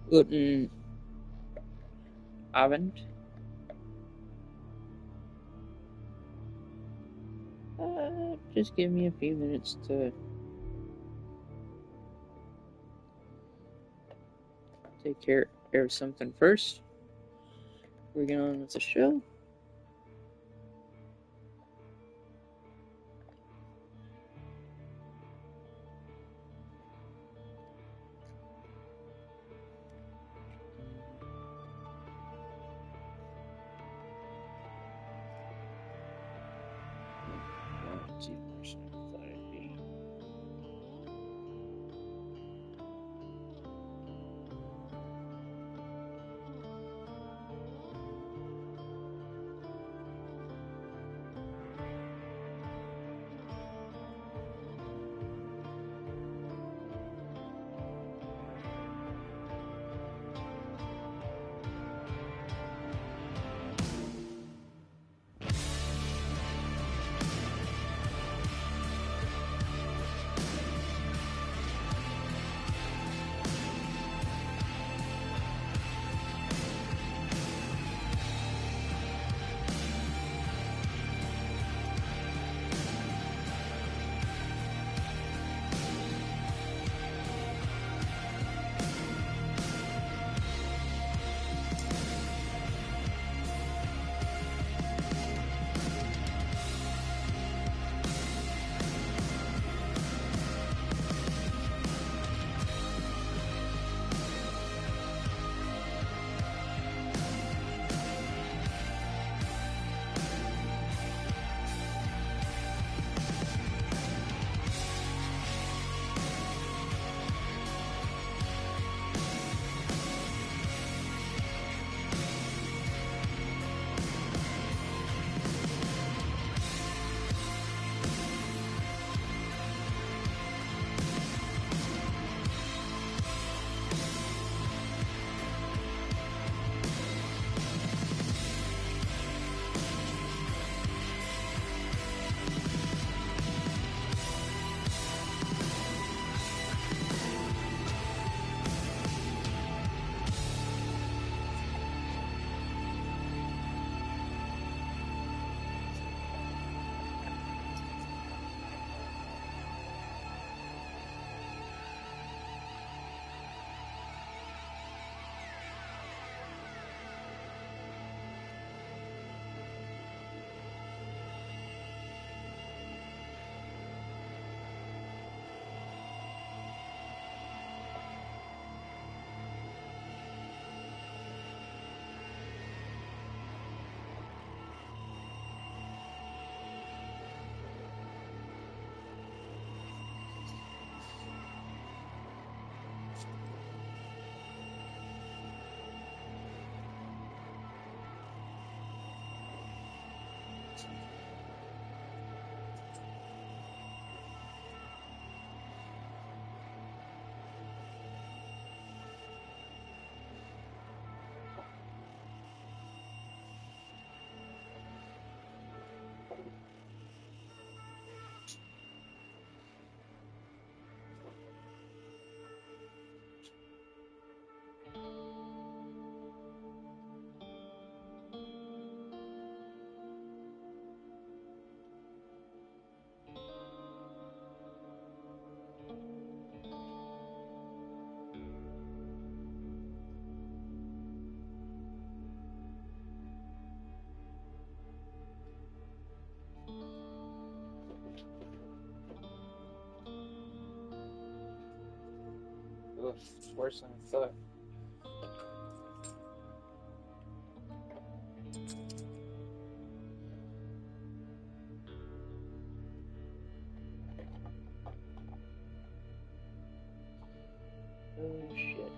Guten Abend. Just give me a few minutes to take care of something first. We're going on with the show. Let's see the person I thought I'd be. Ugh, it's worse than I thought. Oh shit.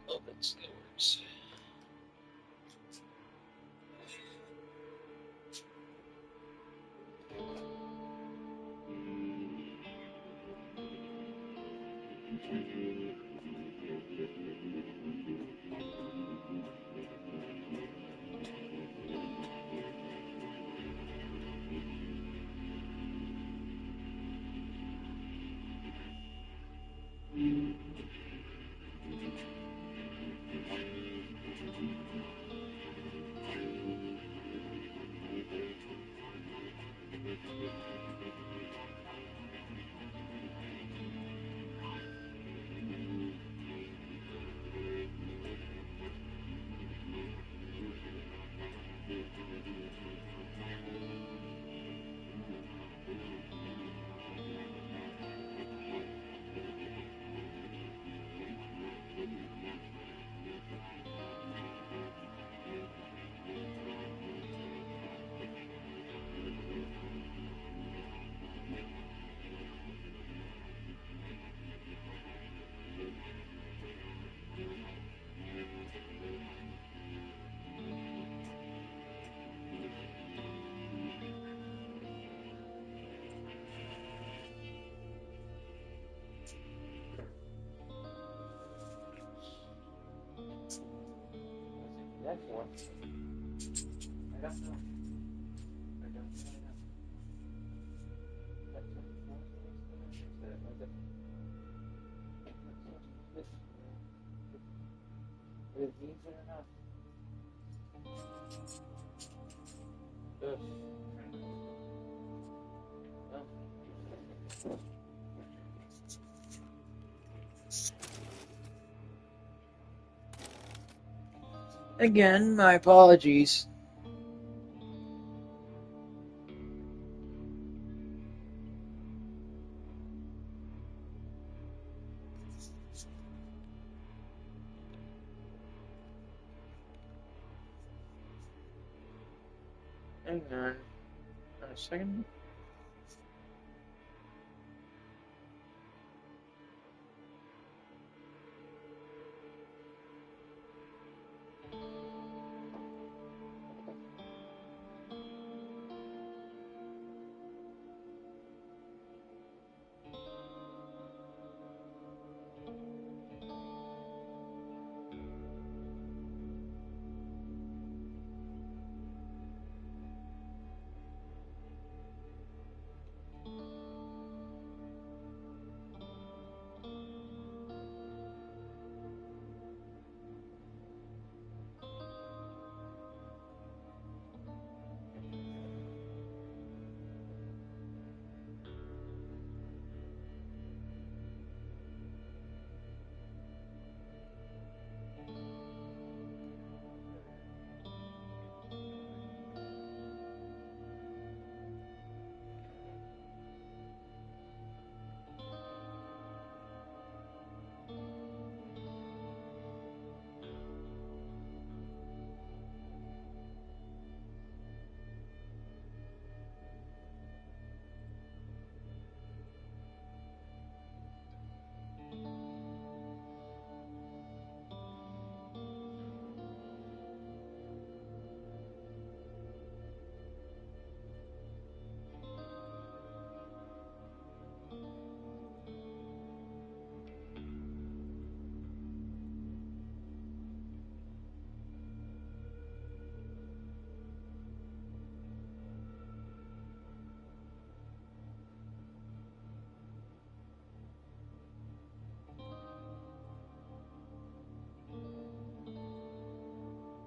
Open stores. That's one. I don't know. I don't really know. That's what it was. Is these good enough? Ugh. Again, my apologies. Hang on a second.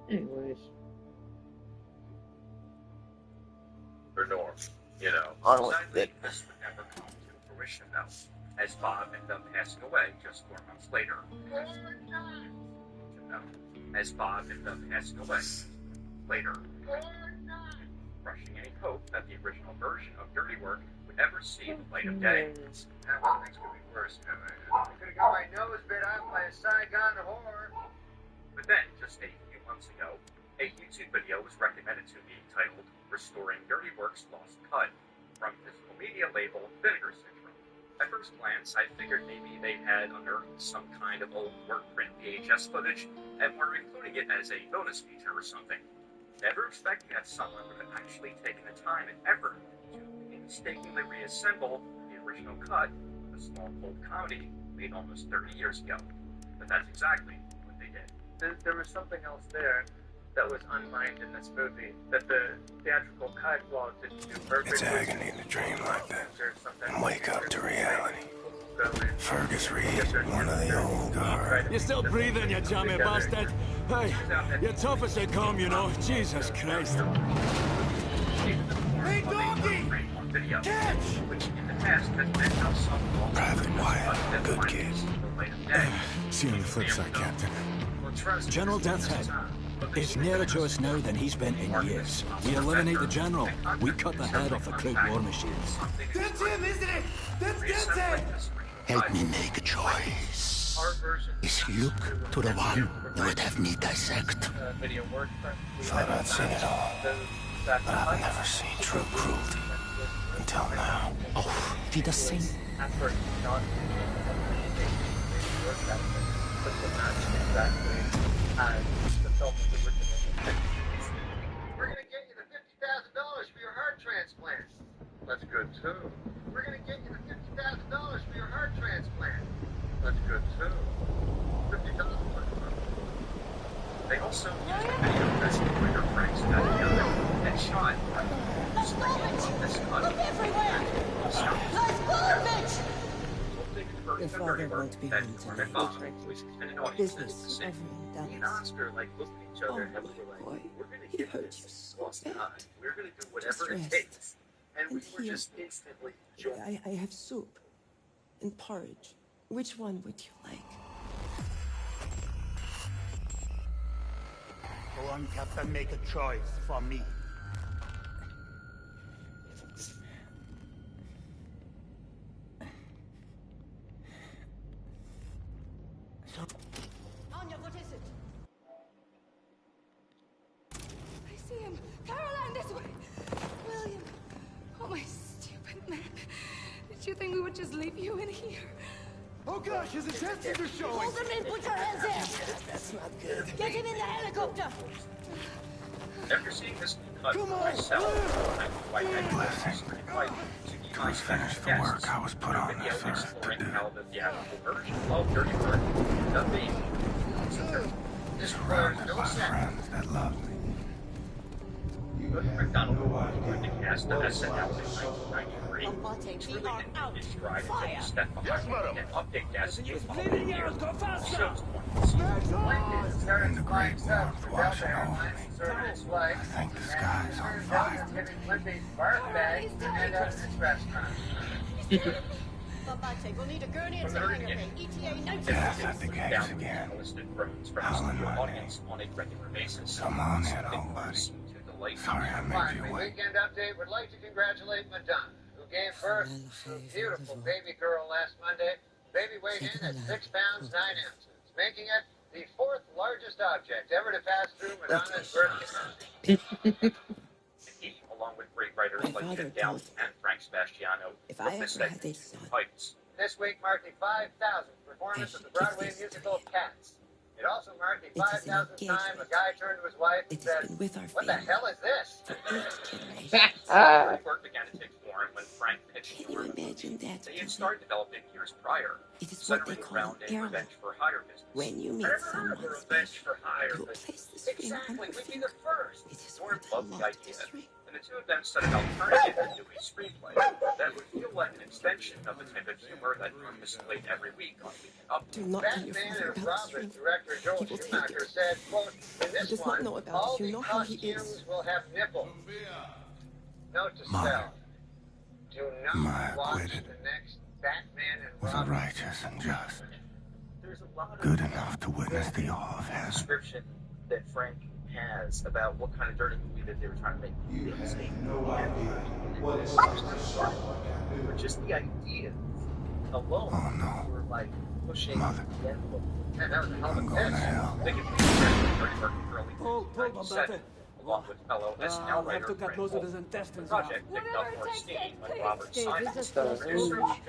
Anyways. For Norm, you know. I don't Sadly, this would never come to fruition, though, as Bob ended up passing away just 4 months later. As Bob ended up passing away later. Crushing any hope that the original version of Dirty Work would ever see the light of day. Well, things could be worse. I could have got my nose bit off by a Saigon whore. But then, just a few months ago, a YouTube video was recommended to me titled Restoring Dirty Work's Lost Cut from physical media label Vinegar Syndrome. At first glance, I figured maybe they had unearthed some kind of old work print VHS footage and were including it as a bonus feature or something. Never expecting that someone would have actually taken the time and effort to painstakingly reassemble the original cut of a small cold comedy made almost 30 years ago. But that's exactly what they did. There was something else there that was unmined in this movie that the theatrical cut, while it didn't do perfectly. It's agony to dream like that and wake up to reality. Fergus Reed, one of the old guard. You're still breathing, you jammy bastard. Hey, you're tough as they come, you know. Jesus Christ. Hey, doggy! Catch! Which in the past has been how some Private Wyatt, good kid. See you on the flip side, Captain. General Death's Head. It's nearer to us now than he's been in years. We eliminate the General. We cut the head off the Krug war machines. That's him, isn't it? That's Death's Head! Help me make a choice. Is Luke to the one you would have me dissect? Thought I'd seen it all, but I've never seen true cruelty until now. Oh, wie das sehen? We're gonna get you the $50,000 for your heart transplant. That's good too. We're gonna get you the $50,000 for your heart transplant. That's good too. $50,000. They also used a video that's Twitter Frank's got together and shot Let's move it! Look everywhere! Let's move it! Your father won't be home tonight. Business over in Me and Dallas. Oscar like looked at each other and we were like, boy, we're gonna he get hurt this you so lost bad. time. We're gonna do whatever it rest. takes. And we And were here, just instantly joined. I have soup and porridge. Which one would you like? Go on, Captain, make a choice for me. Anya, what is it? I see him. Caroline, this way. William. Oh, my stupid man. Did you think we would just leave you in here? Oh gosh, his intestines are showing! Hold them in. Put your hands there. That's not good. Get him in the helicopter. After seeing this cut Come on, myself, I quite Please finish the work I was put on this earth to do. how the theatrical version of Dirty Work could be. Surrounded by friends that love me. McDonald joined the cast of SNL in 1993. Abate, It's we really are didn't out. hit stride Fire. until the step behind and update guests in the following bleeding year. out, go The faster! show's 20th season. And the great warmth washing over me. I think the sky's on fire. Abate, we'll need a gurney and some hanger pay. ETA 19. Death at the gates again. Howling my name. On a regular basis. Come on in, old buddy. Sorry I made you wait. Weekend update would like to congratulate Madonna, who gave birth to a beautiful baby girl last Monday. Baby weighed in at 6 pounds 9 ounces, making it the 4th largest object ever to pass through Madonna's birth canal. He, along with great writers My like father Ken Dowd told me, and Frank Sebastiano, if wrote I this ever had segment a to son, heights. This week marked the 5,000th performance I of the should give Broadway this to musical him. Cats. It also marked the It is an 5,000th time a engagement. guy turned to his wife and It has said, been with our "What the family hell is this?" for 8 generations. The work began to take form when Frank pitched Can the you work imagine that? they had Billy? started developing years prior, It is what they centering call around an a heirloom. revenge for hire business. When you meet I never heard of someone a revenge special, for hire, you but place this ring on exactly, her we'd be finger. the first. It is Norm what I loved the love idea, this ring. and and the two of them set about turning it into a screenplay that would feel like an extension of the type of humor that Norm displayed every week on Weekend Up. Do not tell your Batman father and about this Robin dream. director Joel He will take Schumacher it. said, quote, in He this does one, not know about all it. You the know how he costumes is. will have nipples. Note to Mother. self. Do not Maya watch acquitted. the next Batman and Was a Robin. righteous and just. There's a lot of Good enough to witness the awe of heaven. description that Frank has about what kind of dirty movie that they were trying to make. You have no idea what it's like to suffer like I do. Or just the idea alone Oh no. were like pushing Mother. the envelope. Man, that was a hell of a I'm going to pitch. hell. They could be dirty work early Pull, 1997, along with fellow SNL I'll have writer to cut Frank most of Wolf. his The intestines out. project picked up more steam when Robert Dave, Simon, this is Stop. just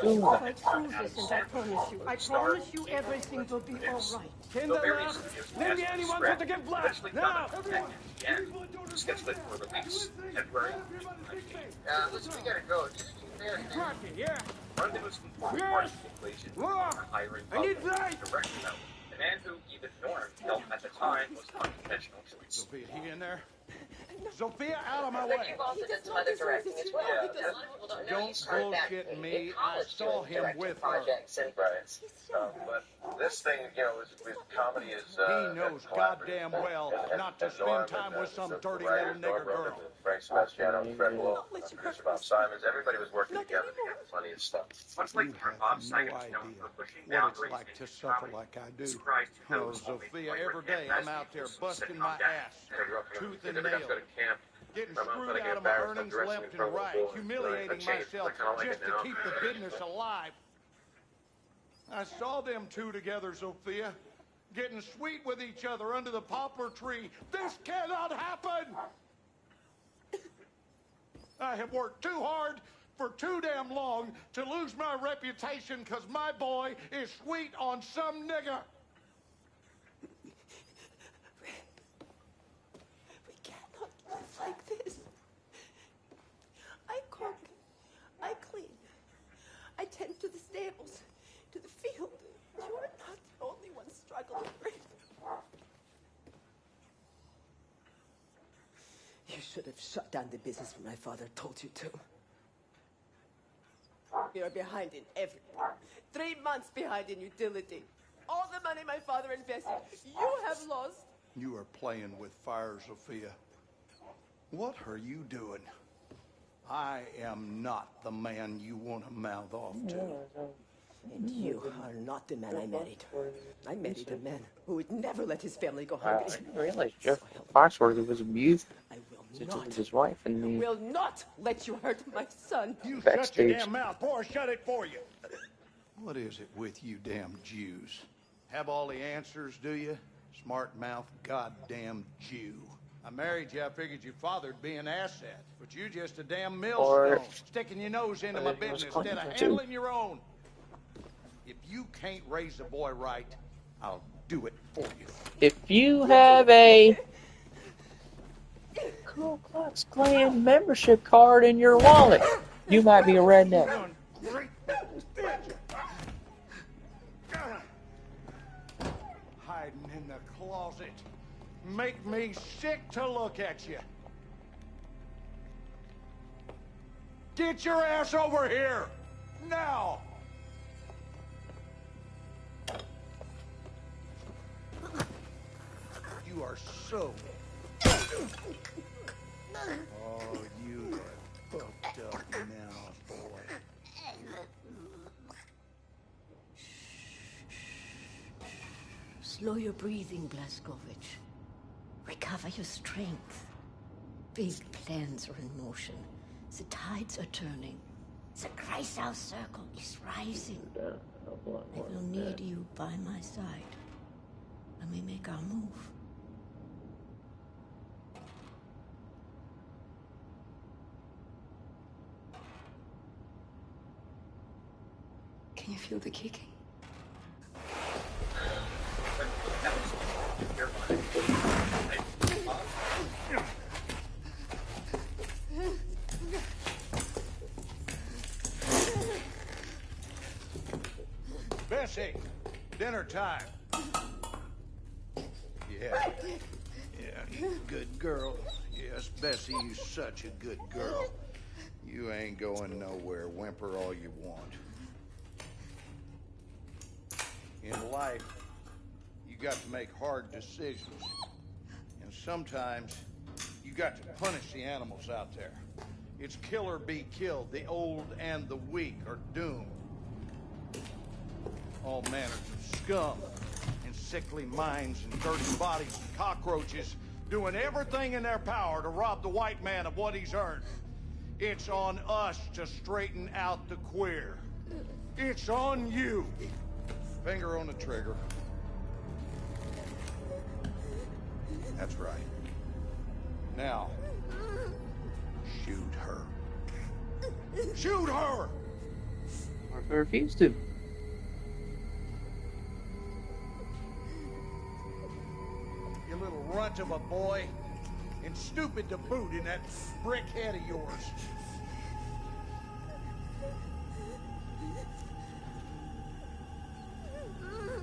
Ooh, I God. prove this, and I promise you. I promise you everything will be all right. Kinder, various studios name asked me for the anyone script, for the gift black. eventually Now! found a project in the end, scheduled it for release February 2019. Listen, we gotta go. Just keep there. Rocky, yeah. One of the most important Yes. parts of the equation Look. for hiring I need Butler light. as director, though. The man who even Norm felt at the time was an unconventional choice. Sophia, he in there? Sophia, out of my way. You've also done some other directing as well. A lot of people don't know you Don't started back bullshit in me. I college saw doing him directing with her. projects and But this thing, with comedy is. He knows goddamn well not to spend time with some dirty little nigger girl. Frank Sebastiano, Fred Wolf, producer Bob Simons, everybody was working together to get the funniest stuff. Much like Bob No Simon is known idea for pushing what it's boundaries like in to suffer comedy. like I do. Surprised who Oh, knows only Sophia, by every Rick day and I'm out there Rasmus busting sitcom my dad. ass, tooth and Never got to go nail, to camp. getting I'm screwed gonna get out of my embarrassed. I'm earnings dressing left in and front of the right, bull. humiliating I changed. myself I kinda like just it to now. keep the business alive. I saw them two together, Sophia, getting sweet with each other under the poplar tree. This cannot happen! I have worked too hard for too damn long to lose my reputation because my boy is sweet on some nigger. We cannot live like this. I cook. I clean. I tend to the stables, to the field. You are not the only one struggling. You should have shut down the business when my father told you to. You're behind in everything. 3 months behind in utility. All the money my father invested, you have lost. You are playing with fire, Sophia. What are you doing? I am not the man you want to mouth off to. And you are not the man I married. I married a man who would never let his family go hungry. I didn't realize Jeff Foxworthy was abused I will to not. his wife and the Will not let you hurt my son. You shut your backstage. damn mouth, or shut it for you. What is it with you damn Jews? Have all the answers, do you? Smart mouth goddamn Jew. I married you, I figured your father'd be an asset. But you just a damn millstone, sticking your nose into my business instead of handling your own. If you can't raise the boy right, I'll do it for you. If you have a Ku Klux Klan membership card in your wallet, you might be a redneck. Hiding in the closet. Make me sick to look at you. Get your ass over here! Now! You are so... Oh, you are fucked up now, boy. Slow your breathing, Blazkowicz. Recover your strength. Big plans are in motion. The tides are turning. The Kreisau circle is rising. I will need you by my side when we make our move. Can you feel the kicking? Bessie, dinner time. Yeah. Yeah, good girl. Yeah. Yes, Bessie, you such a good girl. You ain't going nowhere. Whimper all you want. In life, you got to make hard decisions. And sometimes, you got to punish the animals out there. It's kill or be killed. The old and the weak are doomed. All manners of scum and sickly minds and dirty bodies and cockroaches doing everything in their power to rob the white man of what he's earned. It's on us to straighten out the queer. It's on you. Finger on the trigger. That's right. Now, shoot her. Shoot her! Or if I refuse to. You little runt of a boy. And stupid to boot in that brick head of yours.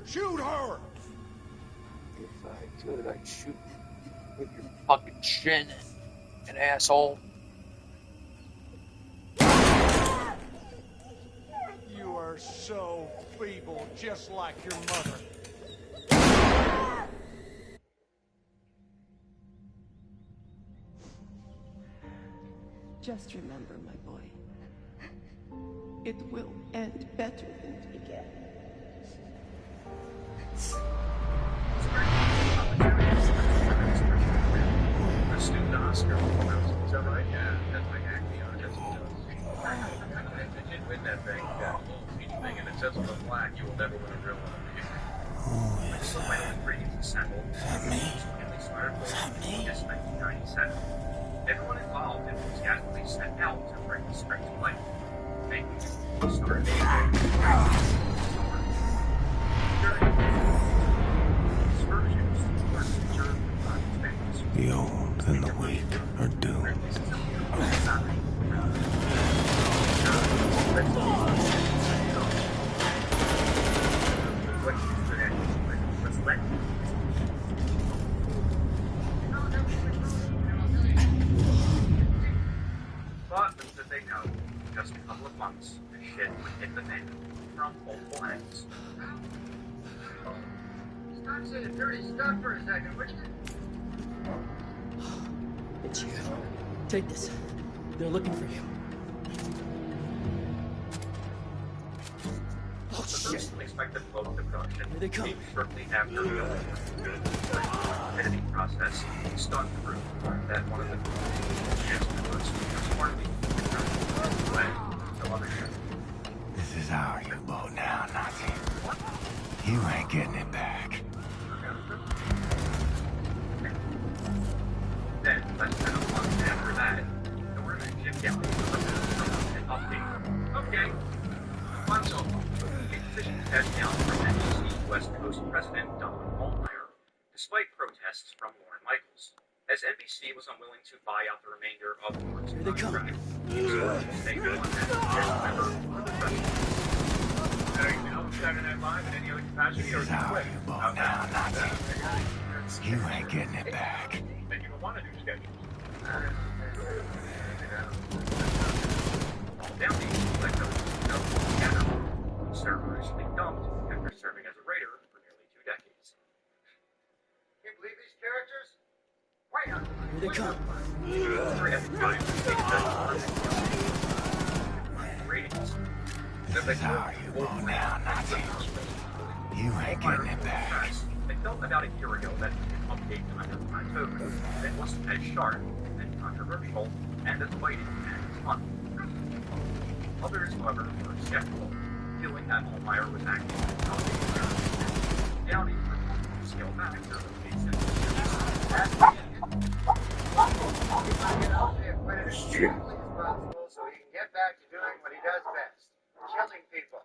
Shoot her! If I could, I'd shoot with your fucking chin, an asshole. You are so feeble, just like your mother. Just remember, my boy, it will end better than it began. The student Oscar. Is that right? Yeah, that's like acting on it. It did win that thing, that little speech thing, and it says on the plaque, you will never win a real one. This is my own ingredients assembled. And they started in 1997. Everyone involved enthusiastically set out to bring the script to life. Making the start The old and the weak are doomed. But little did they know, in just a couple of months, the shit would hit the fan from multiple ends. Stop saying dirty stuff for a second, would you? It's you. Take this. They're looking for you. The first unexpected blow to the production Here they come. came shortly after the editing process stunned through that one of the was smartly no other ship. This is our U-boat now, Nazi. You ain't getting it back. Then, less than a month after that, the Northern ship captain was an update. Okay, month's over. A decision passed down from NBC West Coast President Don Altmeyer, despite protests from Lauren Michaels, as NBC was unwilling to buy out the remainder of Lauren's contract. They go on that member of the president. Saturday Night Live in any other capacity? This is our U-boat now, Nazi. You ain't getting it back. Then you don't want to do schedules. Down the together, servers they dumped after serving as a raider for nearly 2 decades. Can you believe these characters? Why not? Here they come. Ratings. This is our U-boat now, Nazi. You ain't getting it back. It felt about a year ago that an update under plateaued, that wasn't as sharp and controversial and as biting as fun. Others, however, were skeptical, feeling that Altmeyer was acting as an Downey refused to scale back their locations. Extremely responsible so he can get back to doing what he does best, killing people.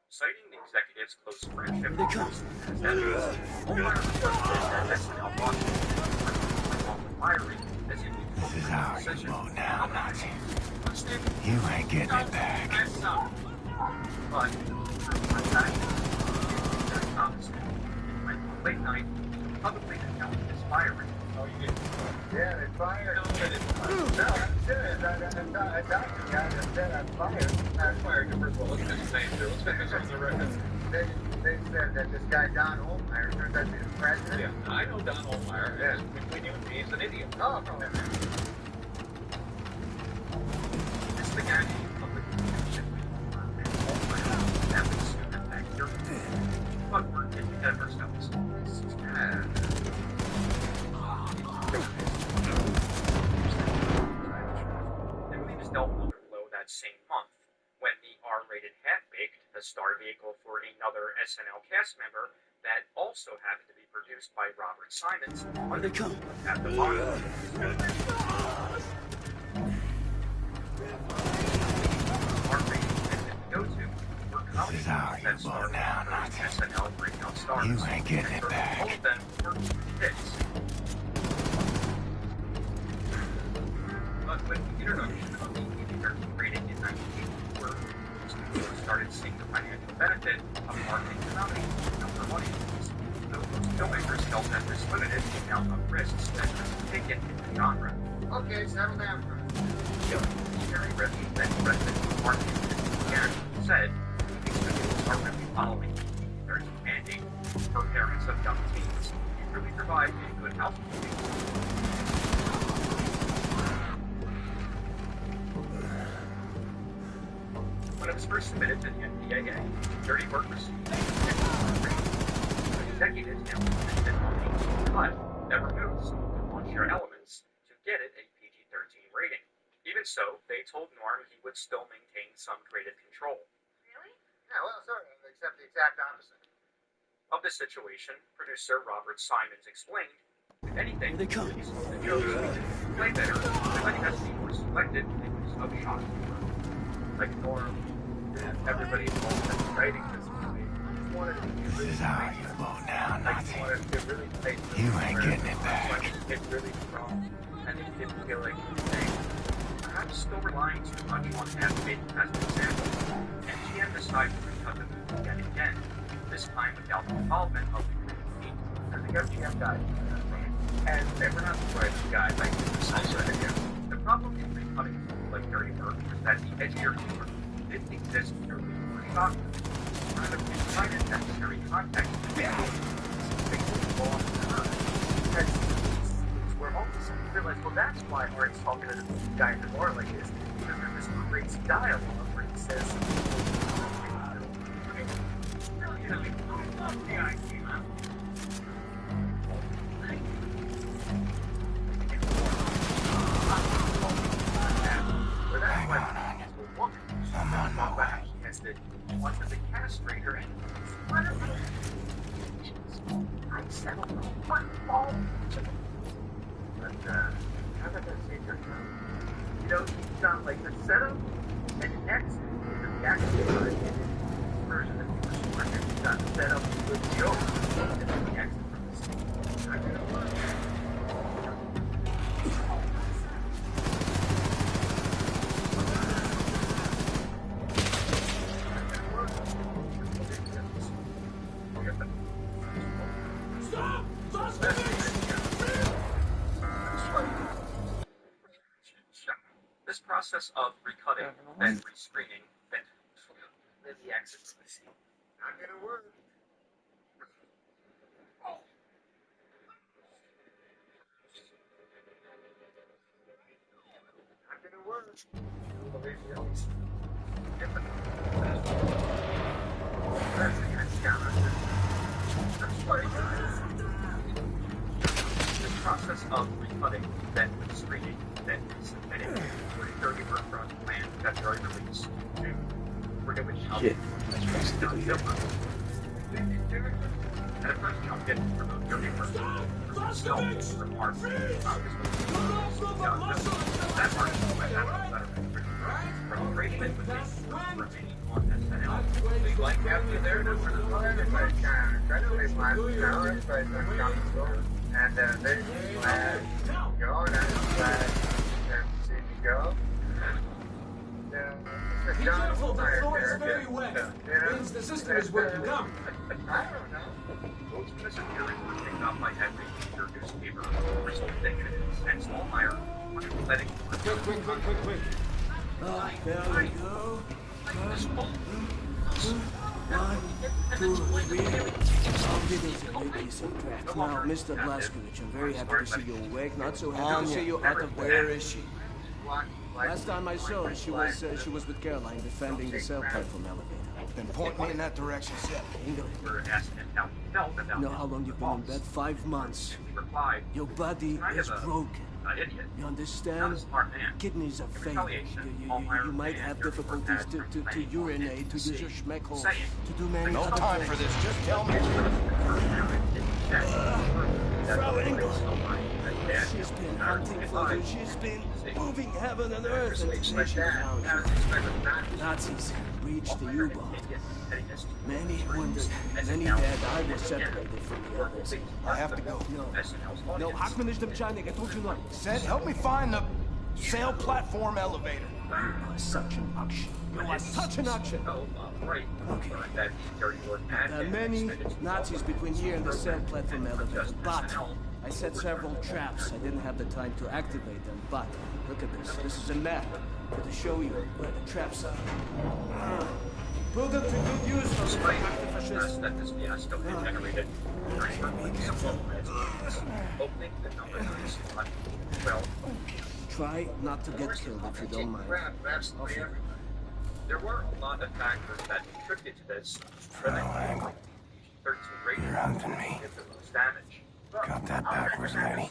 Citing the executive's close friendship as evidence, Altmeyer requested that SNL Washington firing as he This is our U-boat now, Nazi. You ain't getting it back. But, very opposite. When late night, publicly announced his firing, Oh, you didn't? Yeah, they fired. No, they didn't. No, I'm serious. I talked to the guy that said I'm fired. I fired you. First of all, let's get his name too. Let's get this on the record. They said that this guy Don Olmeyer turned out to be the president. Yeah, I know Don Olmeyer. Yeah. Between you and me, he's an idiot. Oh, no. This began a public discussion with Olmeyer that was soon affect your but we're getting ahead of ourselves. The movie was dealt another blow that same month when the R-rated Half-Baked, the star vehicle for another SNL cast member that also happened to be produced by Robert Simons, They come. at the bottom. R-rated intended to go to were comedy movies that starred SNL breakout stars. You ain't getting it back. All of them were hits. But with the introduction of the PG-13 rating in 1984, studios started seeing the financial benefit of marketing comedy to younger audiences. Though most filmmakers felt that this limited the amount of risks that could be taken in the genre. Okay, settle down for a minute. Very risky that president marketing began said movie studios are really following the PG-13 mandate for parents of young teens. You really provide a good house movie. When it was first submitted to the NPAA, Dirty Work received a rating. The executives implemented a cut that removed some of the raunchier elements to get it a PG-13 rating. Even so, they told Norm he would still maintain some creative control. Really? Yeah, well, sort of, except the exact opposite. Of the situation, producer Robert Simons explained, if anything, Here they come. the jokes we could play better, letting us be more selective in the use of shock humor. Like Norm and everybody involved in writing this movie wanted to be really This is how you go down, Nazi. You ain't getting it back. It's really strong, and it didn't feel like anything. Perhaps still relying too much on Half-Baked as an example, MGM decided to recut the movie yet again, this time without the involvement of the creative team. And the MGM guy, And we're not surprised the guy like this also again. The problem in recutting something like Dirty Work is that the edgier humor didn't exist purely for shock. Rather, it provided necessary context to make things fall off the curve. And we're almost realized, well, that's why Art's talking to the guy in the bar like this, because there's this crazy dialogue where he says, the idea. I'm on my way. He wanted to castrate her and I settled my fault. But how about that say your You know, he's got like the setup and an exit in the actual version that he was working. He's got the setup with the joke and then the exit from the scene. I don't know. This process of recutting, then rescreening, then the exit from the scene. not gonna work. Not gonna work. Believe me, This process of recutting, then rescreening, then resubmitting, where Dirty Work from plan February release to we're doing Shit. That's basically it. And at first jumped in to promote Dirty Work from Mark. That Mark from creating it with remaining on SNL. We like to have you there to for the fun. it's like, try to play last hour, but it's like down the road. And there's the flag, go, and then the flag, and see me go. Be careful, the floor is very wet. Means the system is working down. I don't know. Those disappearing were picked up by every major newspaper, resulting letting Quick. Ah, there we go. 1, 2, 3. I'll give you a great piece of crack. Now, Mr. Blazkowicz, I'm very happy to see you awake. Not so happy to see you out of Where is she? Last time I saw her, she was with Caroline defending the cell platform elevator. Then point me in that direction, Seth. England. We're asking him how he felt about You know how long you've been in bed? 5 months. He replied, Your body is broken. an idiot. You Not understand? a smart man. Kidneys are failing. You might have difficulties to urinate, to use your schmeck hole, to do many No other time things. for this. Just tell me. Frau Engel. She's been hunting for you. She's been moving heaven and earth, and today she found you. Nazis breached the U-boat. Many wounded, many dead. I was separated from the others. I have to go. No, hack me nicht im Scheinig. I told you not. Seth, help me find the sail platform elevator. You are such an action. You are such an action. Right. Okay. There are many Nazis between here and the sail platform elevator, but I set several traps. I didn't have the time to activate them, but look at this. This is a map to show you where the traps are. Put them to good use for the fascists. That this fiasco had generated opening the number 9 well. Try not to get killed if you don't mind. Absolutely everything. There were a lot of factors that contributed to this. Angle. 13 rating. You're hunting me. Did the most damage. Got that backwards, lady.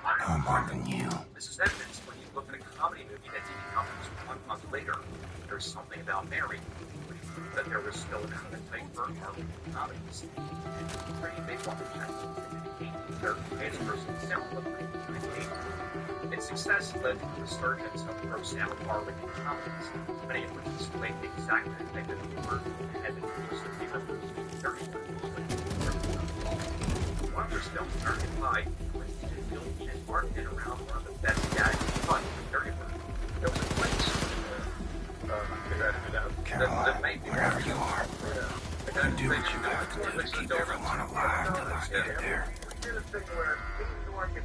I'm hunting you. This is evidence when you look at a comedy movie that TV comes 1 month later. There's something about Mary which proved that there was still an appetite for comedies. Pretty big one. Their answers sound like its success led to the resurgence of gross-out R-rated comedies, many of which displayed exactly the negative humor and had been used to be reversed in 30 One of their films, American Pie, was built and marketed around one of the best gags fun in Dirty Work. There was a place Caroline, wherever you are, you do what you have to do to keep everyone alive till I get there. Here's the thing where New York is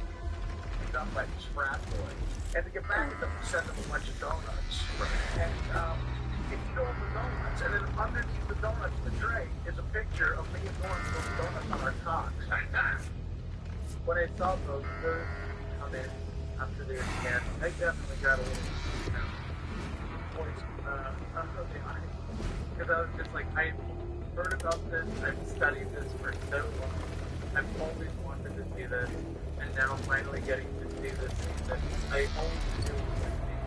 done by this frat boy, and to get back at them, we send them a bunch of donuts. And you eat all the donuts, and then underneath the donuts, the tray, is a picture of me and Norm with donuts on our cocks. When I saw those birds come in after their scan, I definitely got a little voice because I was just like, I heard about this, I've studied this for so long, I've always wanted to see this, and now finally getting to see this that I only do see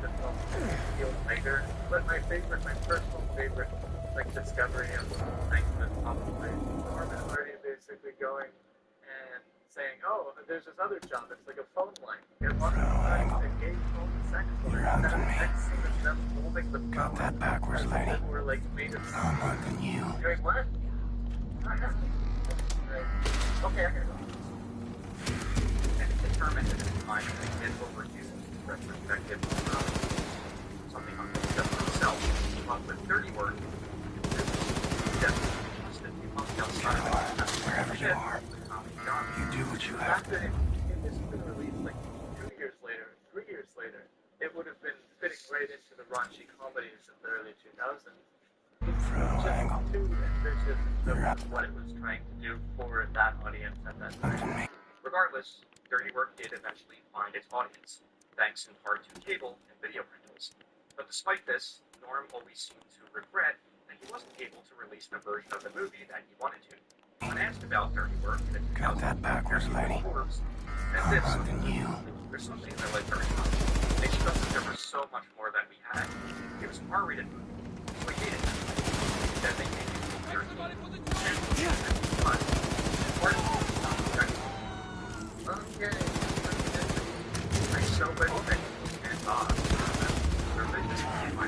the film to feel tighter. But my personal favorite, like, discovery of things that probably Norm is already basically going and saying, oh, there's this other job that's like a phone line. You're on a gay phone sex line. That scene of them holding the Got that backwards, lady. Were like made of I'm hunting you. You're like, what? Okay, I gotta go. and determined at the time that they did overuse retrospective something on the himself. But with Dirty Work, Wherever you are, you do what you have to. If this had been released like 2 years later, 3 years later, it would have been fitting right into the raunchy comedies of the early 2000s. It's just too ambitious in terms of what it was trying to do for that audience at that time. Regardless, Dirty Work did eventually find its audience, thanks in part to cable and video rentals. But despite this, Norm always seemed to regret that he wasn't able to release the version of the movie that he wanted to. When asked about Dirty Work in the Got that backwards, lady. And this, there's something I like very much. They stressed that there was so much more that we had. It was an R-rated movie. We hated that. That they made it 13. Okay. I so many things and religion in my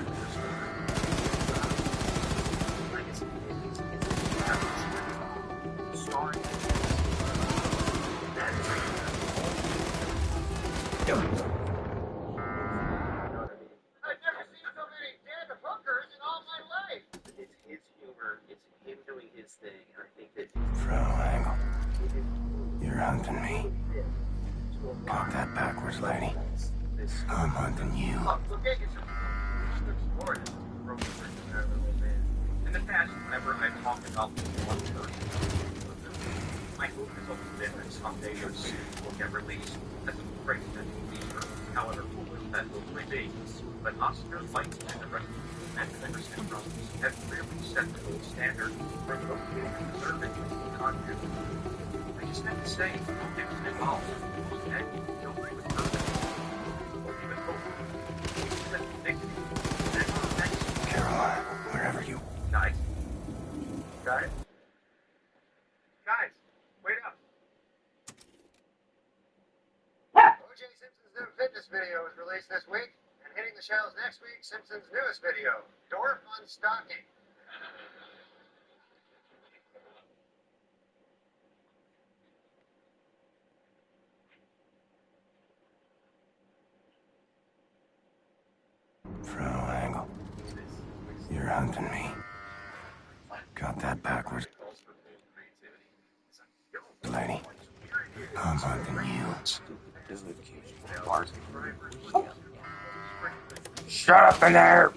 Starring I've never seen so many dead hookers in all my life. It's his humor, it's him doing his thing, and I think that Angle. You're hunting me. Got that backwards, lady. I'm hunting you. In the past, whenever I've talked about this one person, my hope has always been that someday your suit will get released as a great feature, however foolish that hope may be. But Oscar, Light, and the rest of the Emerson brothers have clearly set the gold standard for locating and preserving content. I just have to say, it was involved, and nobody was perfect. Or even hope. Even dignity. And thanks. Caroline, wherever you... Guys? Guys, wait up. O.J. Simpson's new fitness video was released this week, and hitting the shelves next week, Simpson's newest video, Dwarf Unstocking. Frau Angle. You're hunting me. Got that backwards. Lady. I'm hunting you. Shut up in there!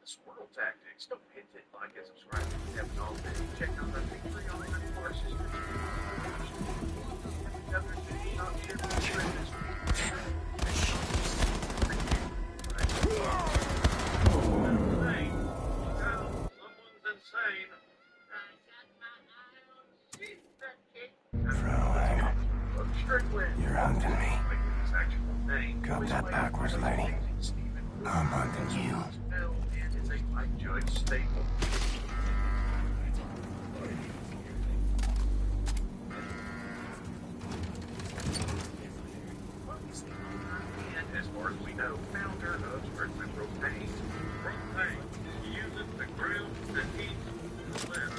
Squirrel tactics. Don't hit it, like, and subscribe if you haven't already. Check out our Patreon and our sister. Frau Angle. You're hunting me. Got that backwards, lady. I'm hunting you. Judge Staple. And as far as we know, founder of Strickland Propane. Propane uses the ground that heats the left.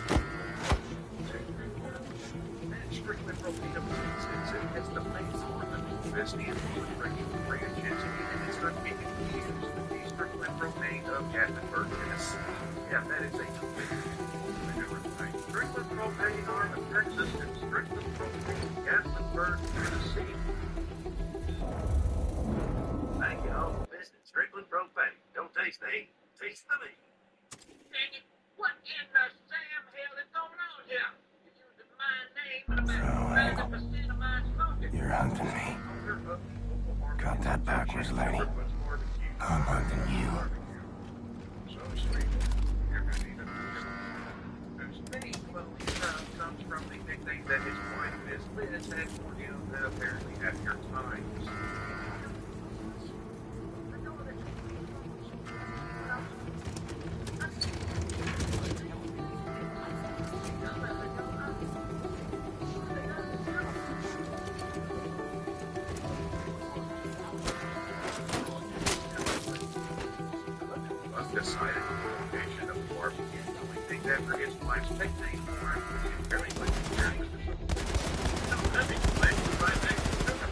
And Strickland Propane obtains it gets the main ornament, best and breaking branches, and it's not being used with the Strickland Propane of Gatlinburg, Tennessee. Yeah, that is a Strickland Propane arm of Texas and Strickland Propane, Gatlinburg, Tennessee. Thank you all for visiting Strickland Propane. Don't taste the heat, taste the meat. Dang it, what in the Sam hell is going on here? You're using my name and about 90% of my smoking. You're hunting me. Got that backwards, lady. I'm hunting you. So sweet. Whose name, well, comes from the nickname that his wife, Miss Liz, had for him apparently at your times. Decided the location of the barbecue, named after his wife's nickname for him, which is very much shared with his own. No, let me explain to you right next to him.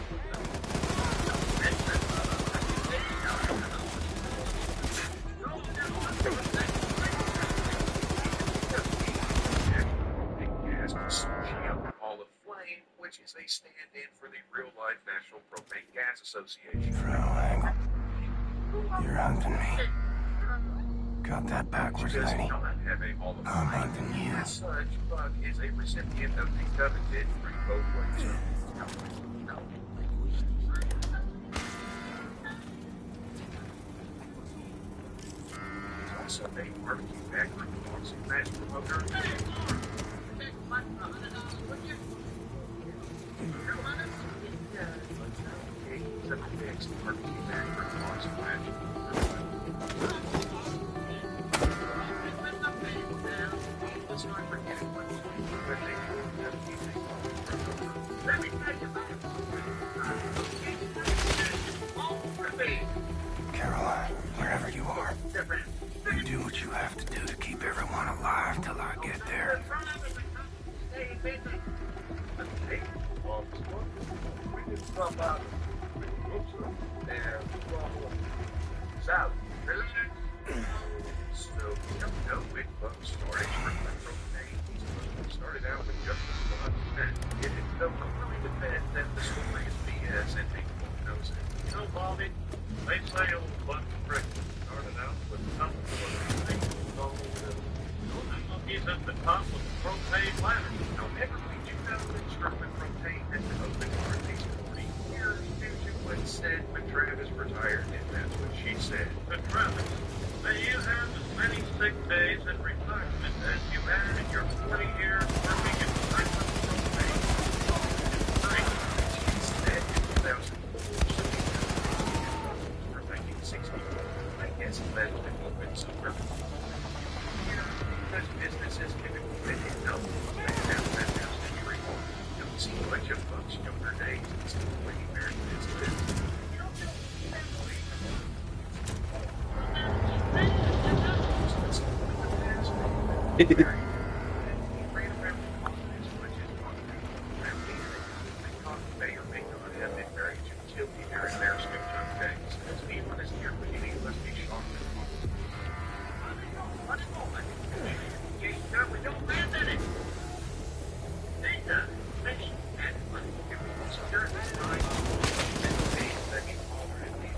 Hall of Flame, which is a stand-in for the real-life National Propane Gas Association. Frau Angle. You're hunting me. Got that backwards, lady. I'm hunting you. As such, Buck is a recipient of the coveted Rainbow Blaze. He's also a barbecue backroom boxing match promoter. He's a fixed barbecue backroom boxing match. Let's not forget what let me tell you about Caroline, wherever you are, you do have to do to keep everyone alive till I get there. Stay busy. Hey, we just drop out and Sally, relax. So, you don't know which bug storage for propane. Started out with just one cent. It felt really the bed that the story is BS and people knows it. No, Bobby, they say old bug breakfast started out with something with things called is at the top of the propane ladder. Don't ever be 2,000 struck with propane has been open for at least 40 years due to what said when Travis retired, and that's what she said. But Travis, may you have as many sick days in retirement as you had in your 40 years working in Franklin propane. She said in 2004, for 1960. I guess that's when he went somewhere. Because businesses typically didn't know they have that house to drink on. Don't see much of folks younger days. It's the way very business. You don't know family. He ran around the coffin as much as possible. The coffin may or may not have been married to Tilly during their skip-jump days. Let's be honest here, but any of us be shocked and possible. What is all that? We don't land in it. Data, many, and during this time, and the days that he already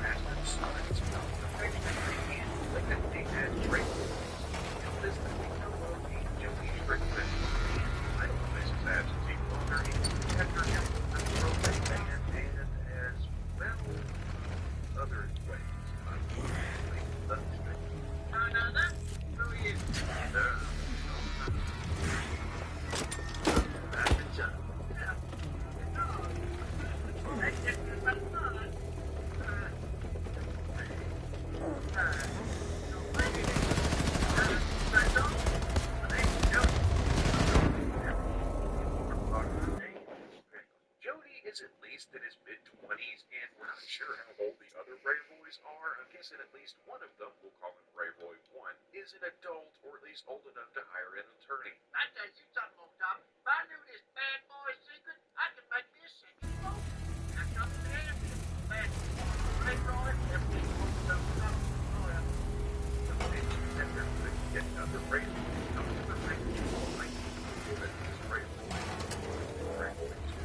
passed the signs of the rating that they can, like that they had great this that we know of being Joey Strickland. I don't know Mrs. Absentee father, he after him for the propane band and as well other ways. Unfortunately, that's who is Jody is at least in his mid-20s, and we're not sure how old the other Ray boys are. I'm guessing at least one of them, we'll call him Ray Boy 1, is an adult, or at least old enough to hire an attorney. I tell you something, old top. If I knew this bad boy's secret, I could make me a second phone. That's something to have you. Bad Ray Boy, everything goes up. The mention that there could get another Ray Boy comes to the Ray Boy. Like, given this Ray Boy, Ray Boy 2.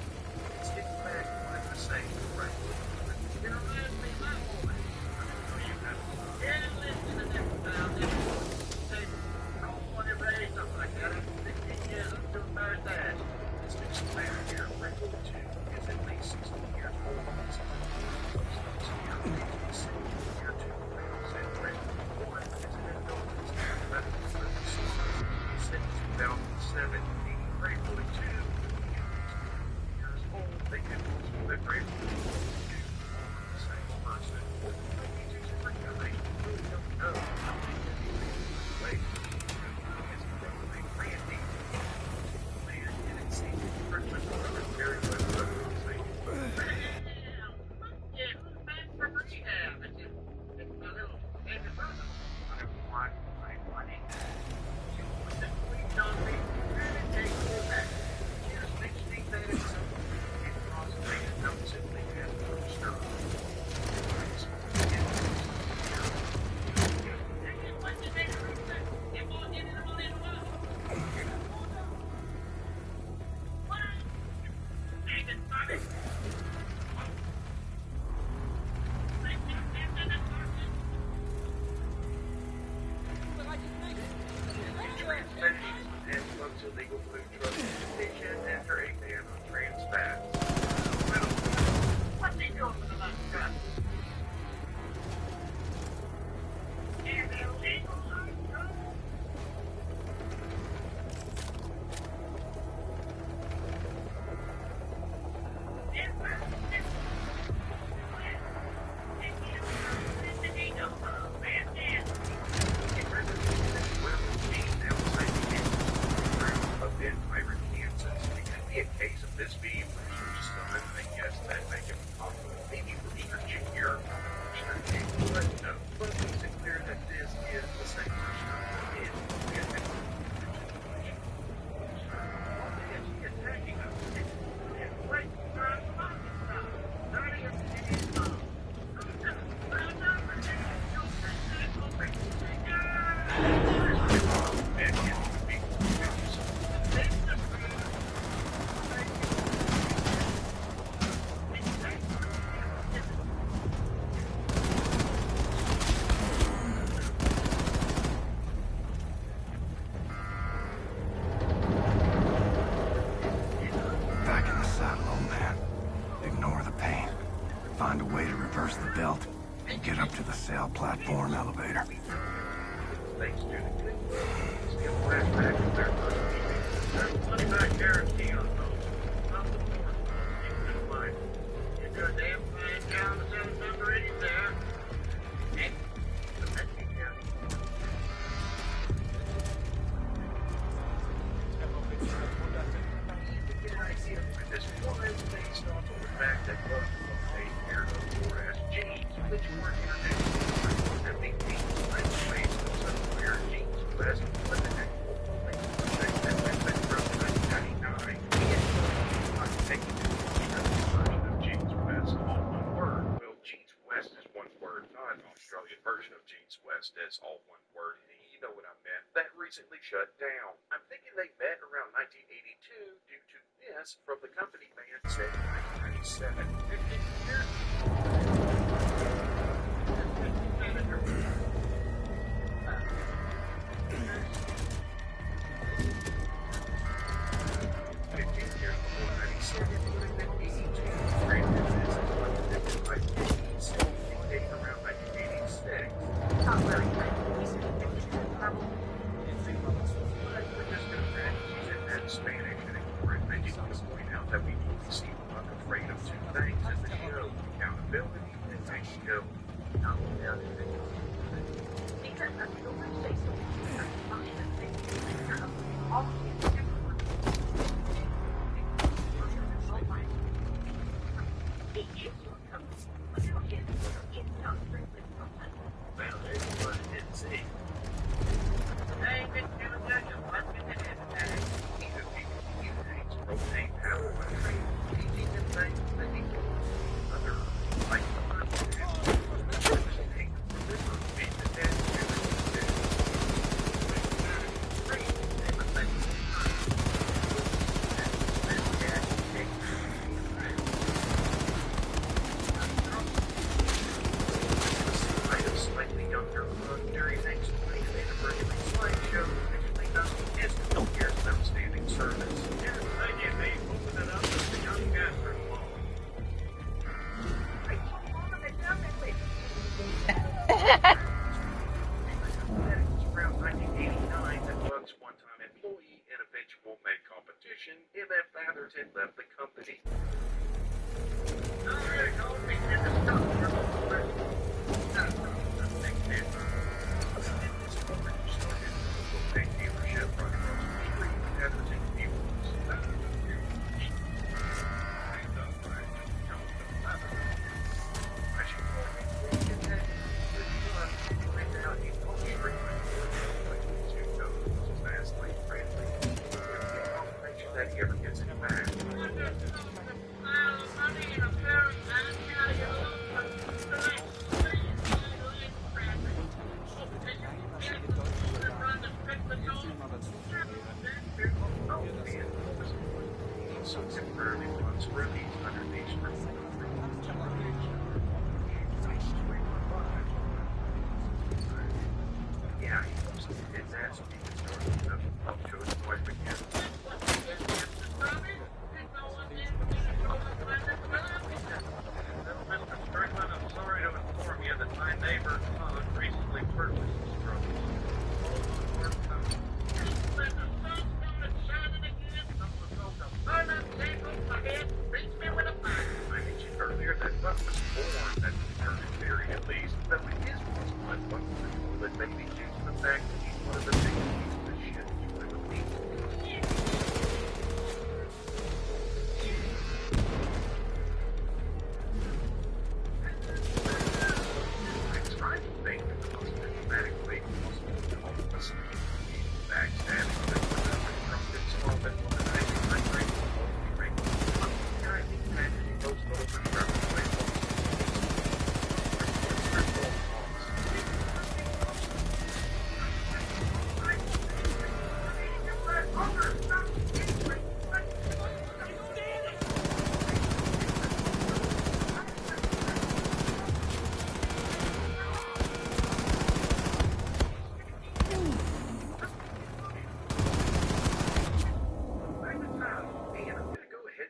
It's getting back to the same Ray Boy. It reminds me of my boy. You have yeah, listen to this now. Say, whatever age, something like that. I'm 15 years up to my dad. This next player here, Ray Boy 2, is at least 16 years old. It's year 2. Ray Boy 1 is an adult. It's about Get up to the cell platform elevator. Thanks to the see a flashback of their first meeting. There's a money-back guarantee on those. Not the fourth one. Keep it in mind. You do a damn fine job of selling underage there. Hey, let me hear. This one is based off of the fact that Buck was a pair of poor-ass jeans, which were introduced to the jeans, like based on some weird jeans west, but the next one, like, from 1999, I'm taking this version of jeans west, all one word. Well, jeans west is one word, not an Australian version of jeans west as all one word. You know what I meant. That recently shut down. I'm thinking they met around 1982 due to this from the company man said 1997. 15 years. Spanish and ignorant, I just want to point out that we only see Buck afraid of two things in the show: accountability and Mexico. Not without it. Because of the conversation, all left the company. That he ever gets it back. So temporarily funds released under these yeah, he was his ass being started up to his wife again. Mr. Strickland, I'm sorry to inform you that my neighbor's son recently purchased this truck. I mentioned earlier that Buck was born that turned in theory at least, that when his was one but maybe due to the fact that he's one of the big pieces of shit you ever meet. I tried to think that the most dramatic way possible to all of us backstabbing that was ever trusted small that was an icy country and I think imagining those little construction ways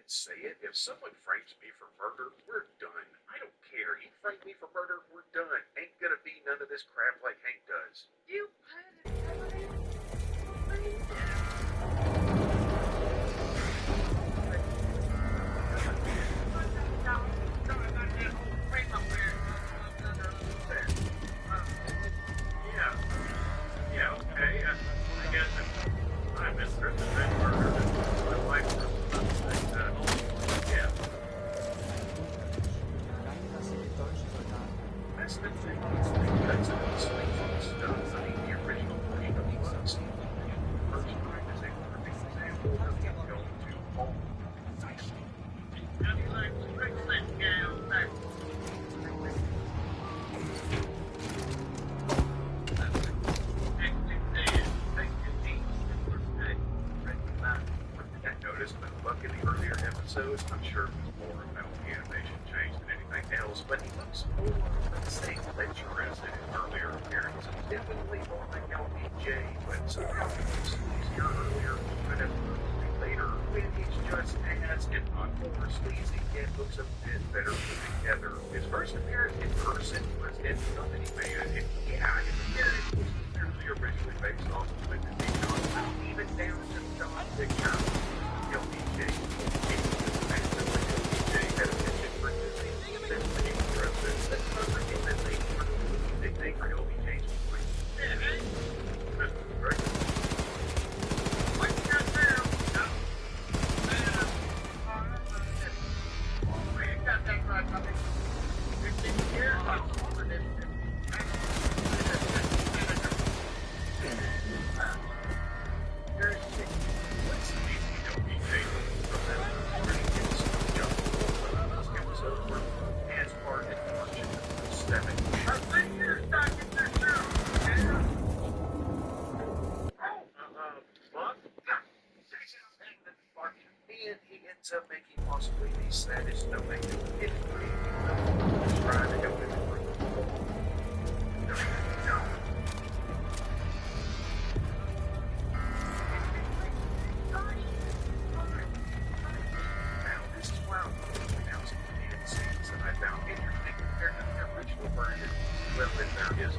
say it. If someone frames me for murder, we're done. I don't care. You frame me for murder, we're done. Ain't gonna be none of this crap like Hank does. You Yeah, okay. I guess if I'm interested in murder, then my wife was yeah. That's the thing. That's the sweet stuff. I mean, the original version of the first time is a perfect example of him going to home. How do you like the Strickland gal back? I noticed when Buck in the earlier episodes, I'm sure it was more about the animation change than anything else, but he looks more, let's say, lecherous in his earlier appearances. Definitely more like LBJ, but somehow he looks easier earlier, but later, when he's just as, if not more, sleazy, it looks a bit better put together. His first appearance in person was in Company Man, and yeah, his appearance was clearly originally based off of the John, even down to the John picture. LBJ, LBJ had a penchant for Disney, even when he was president. That's not forget that they were a big thing for LBJ's voice. Yeah, hey? Right? What you got there? You got that right, buddy. 15 years, I'm older than you. There's what's the LBJ from that episode where as part of function of 7. I think you're talking to yourself. Buck? And he ends up making possibly the saddest stomach in he's trying to help him improve. Now, this is where I'm pointing out some deleted scenes that I found interesting compared to the original version. Well, if there is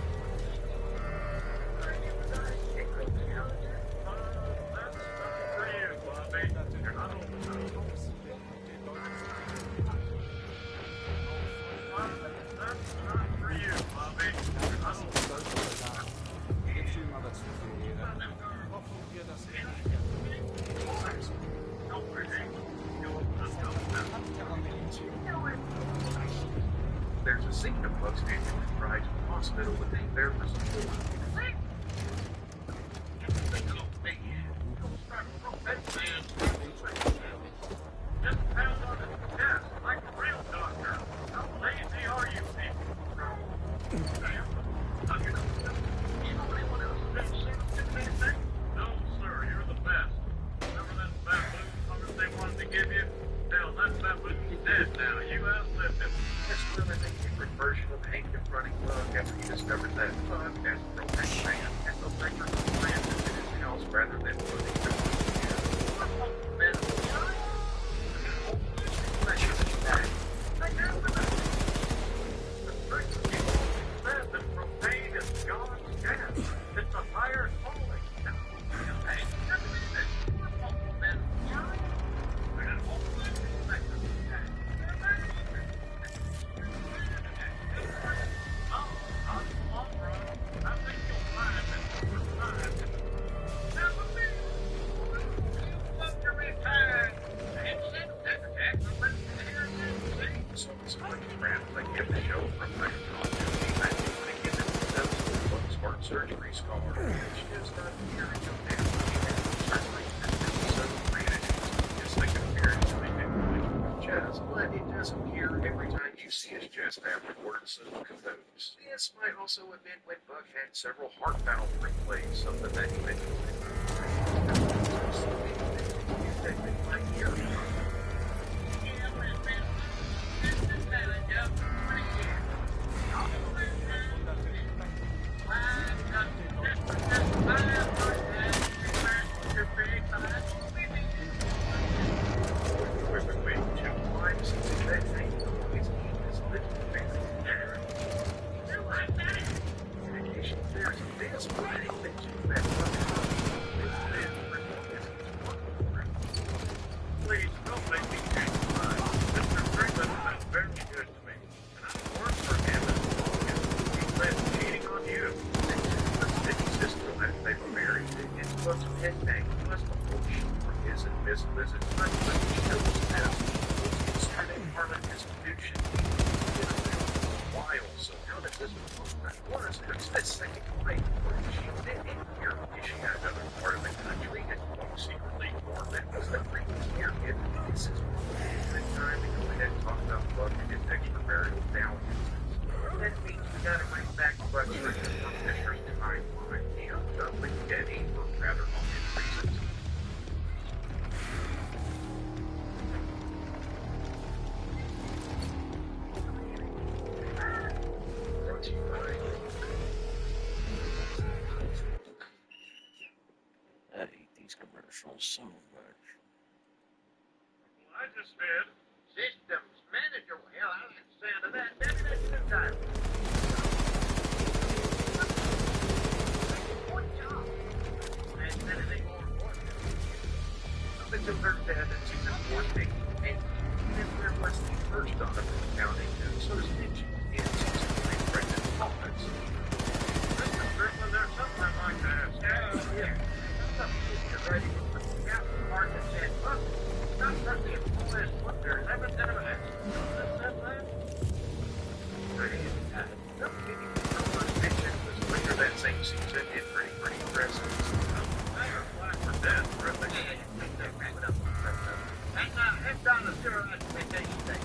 there's a scene of Buck standing in ride to the hospital with a bear for support. Just pound on his chest like a real doctor. How lazy are you people? Anyone else been seen anything? No, sir, you're the best. Remember that baboon hunger they wanted to give you? Hell, that baboon's dead now. You outlived him. That's really the favorite version of Hank confronting Buck after he discovered that Buck has a romantic man and the record of plans in his house rather than putting them it's a higher calling. Surgery scar, which does not appear until now. It's like an appearance to make it chest, but it does appear every time you see his chest afterwards, so kudos. This might also have been when Buck had several heart valves replaced, something that he mentioned. That's why I think that please don't make me change my mind. Mr. Franklin has been very good to me, and I work for him as long as he's been cheating on you. The sticky system that they were married, it was a pet name. It was before she for his and Miss Liz's husband. He chose this. It was considered a part of his fiction. It was a while, so how did this work? What is her second wife? Where did she fit in here? Is she in another part of the country and secretly warned it was the previous year? If this is the time to go ahead and talk about love and his extramarital values. That means we gotta bring back Buck for Fisher's timeline. He ends up with Denny for rather obvious reasons. I hate these commercials so much. Well, I just did. Systems manager. Hell, I like the sound of that. Maybe that's a new title. One job. That's anything more important. It's a third dad and season 14, and even there was the first on the accounting news, so to speak, in season 3 pregnant moments. Mr. Strickland, there's something I'd like to ask. Yeah. Something ready to put the out in the market said, look, not that the employees put their 11 evidence. No kidding, the first mention was later that same season in Pretty Impressive. Mayor Black for death, really. That's Donna's sterilized vacation day.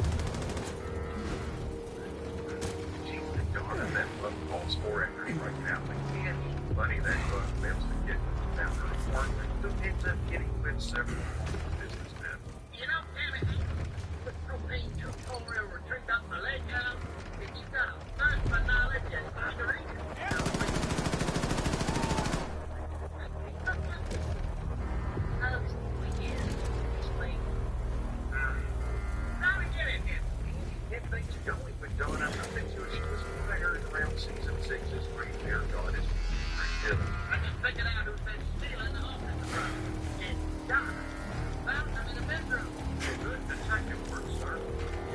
She's the daughter that Buck calls for after he right now. Again, funny that Buck fails to get down her apartment, who ends up getting with several businessmen. You know, damn it, with propane 2-4 retreat up my leg down, if you got a thirst for knowledge and pondering, If things are going with Donna, I think she was fired around season 6's Great Bear God is pretty ill. I just figured out who's been stealing the office from. It's Donna. Found them in the bedroom. Good detective work, sir.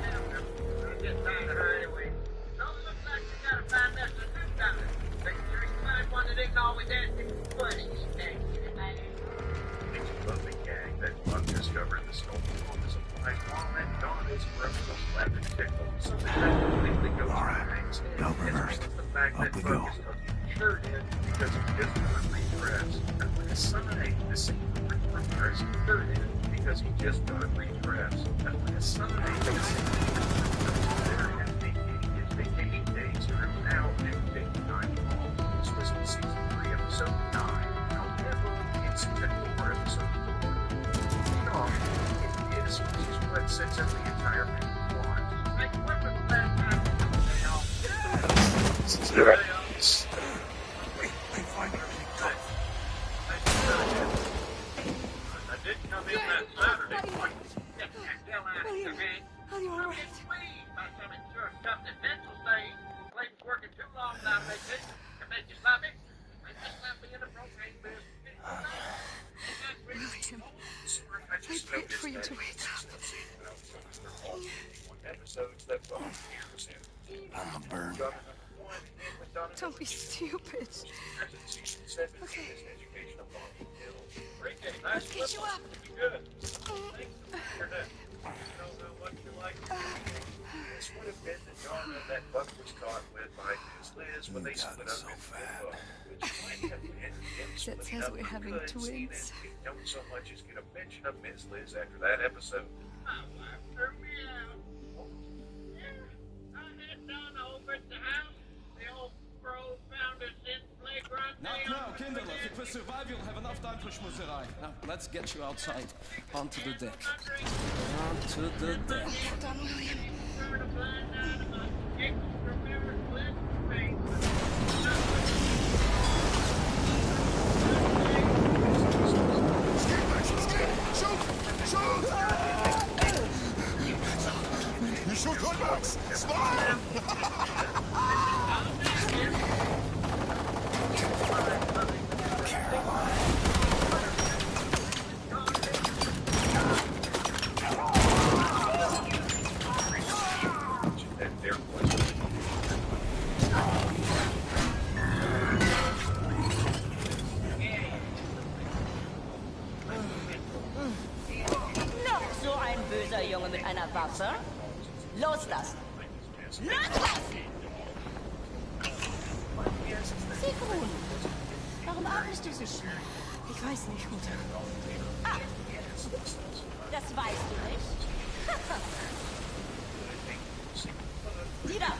Yeah, well, I get tired of her anyway. Don't look like you gotta find us a new Donna. Make sure you find one that isn't always asking for money. It's a lovely gang that Buck discovered the stolen office supplies while that Donna is gross, slapped and tickled. Something that completely goes to Frank's head. Belt reversed. The fact Up that we Buck go. is tucking shirt in because he just got redress. And like a sign, the scene requires shirt in because he just got redress. And like a sign, the scene there and vacating his vacation days are now taking time off. This was in season 3, episode 9. However, in season 4, episode 4, no, it is what sets up the entire main plot. Like, what was the last time I did come in that Saturday. William, are you all right? Please, by some insurance stuff that mental stage, Clayton's working too long without vacation. Can make you sloppy. I just not be in the propane business. William, I prayed for you to wake up. I'm a burn. Don't be stupid. Okay. Let's get you up. This would have been the genre that Buck was caught with by Miss Liz when they split up in Buck, which might have been him That splitting says up we're with having Goods, even twins. if we don't so much as get a mention of Miss Liz after that episode. My wife threw me out. Yeah, I had Donna over at the house. The old bro found us in playground. Not now, Kinder. If we survive, you'll have enough time for schmoozerai. Now, let's get you outside. Onto the deck. Onto the deck. Hold on, William. Turn a blind eye to my extra memory blend face. You shoot good, Max! Smile! Waffe? Loslassen! Loslassen! Sigrun, warum atmest du so schnell? Ich weiß nicht, Mutter. Ah, das weißt du nicht? Nieder!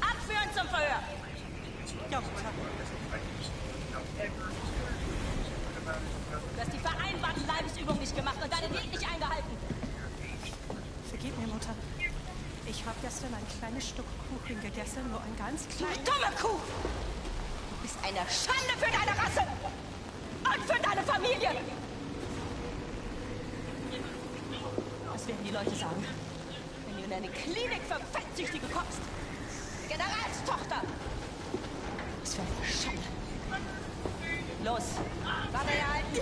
Abführen zum Verhör! Ja, Mutter. Du hast die vereinbarten Leibesübungen nicht gemacht und deinen Weg nicht eingehalten. Vergib mir, Mutter. Ich habe gestern ein kleines Stück Kuchen gegessen, nur ein ganz kleines... Du dumme Kuh! Du bist eine Schande für deine Rasse! Und für deine Familie! Was werden die Leute sagen, wenn du in eine Klinik für Fettsüchtige kommst? Generalstochter! Was für eine Schande! Los, Waffe herhalten!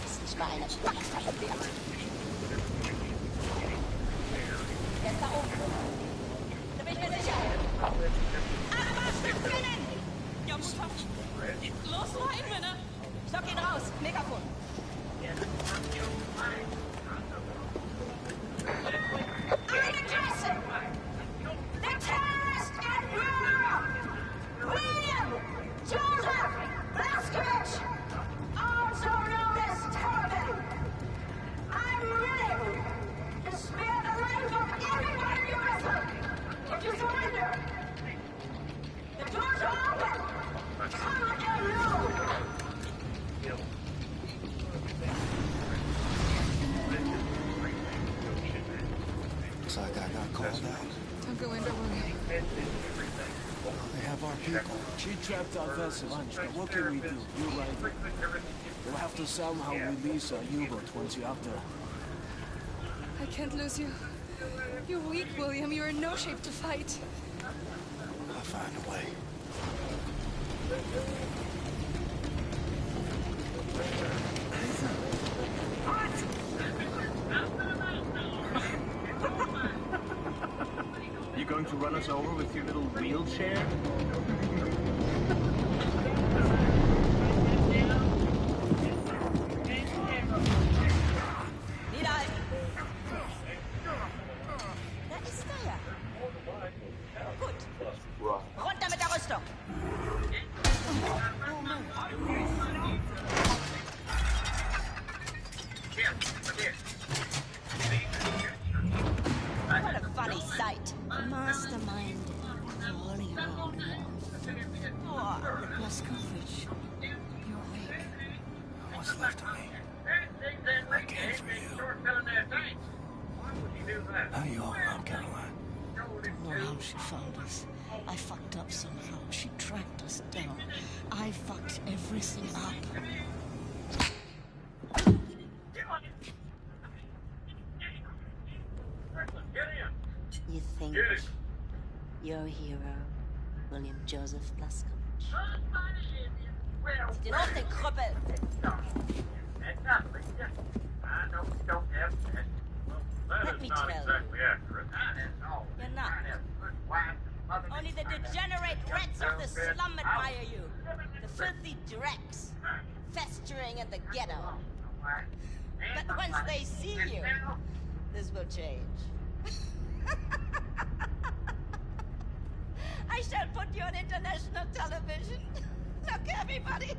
Das ist nicht mal eine Backpfanne wert. Der ist da oben. Da bin ich mir sicher. Armmarsch nach drinnen! Ja, Mutter. Los rein, Männer! Stock ihn raus, Megafon. Eine Klasse! Der Terrorist at war! William Joseph Blaskowitz, also known as Terror. I'm willing to spare the life of everyone you wrestle if you surrender. The doors are open. Come alone. Looks like I got called out. Don't go in there, William. They have our people. She trapped our vessel, Anshka. What can we do? You're right. We'll have to somehow release our U-boat once you're up there. I can't lose you. You're weak, William. You're in no shape to fight. I'll find a way. You going to run us over with your little wheelchair? Niederhalten! Da ist er ja. Gut. Runter mit der Rüstung! What a funny sight. Mastermind crawling around in Blazkowicz, you're awake. What's left of me? I came for you. How you holding up, Caroline? Don't know how she found us. I fucked up somehow. She tracked us down. I fucked everything up. You think you're a hero, William Joseph Blaskowicz? Zieh den auf, den Krüppel! Let me tell you, you're not. Only the degenerate rats of the slum admire you. The filthy dregs, festering in the ghetto. But once they see you, this will change. I shall put you on international television. Look, everybody.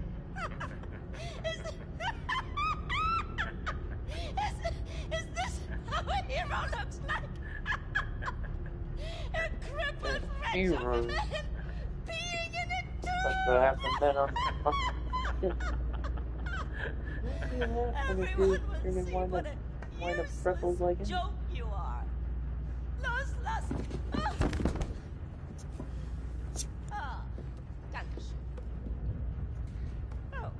Is this how a hero looks like? A crippled wretch of a man peeing in a tube. That's what happened then on Everyone will see what a useless like joke you are. Loslassen. Ah, danke schön. Oh.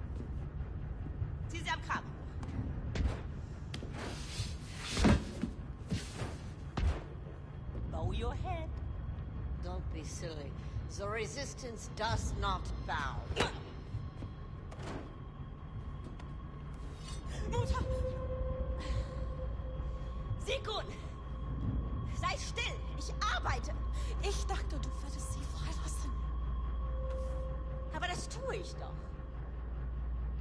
Zieh sie am Kragen. Bow your head. Don't be silly. The resistance does not bow. Mutter! Sigrun! Sei still! Ich arbeite! Ich dachte, du würdest sie freilassen. Aber das tue ich doch.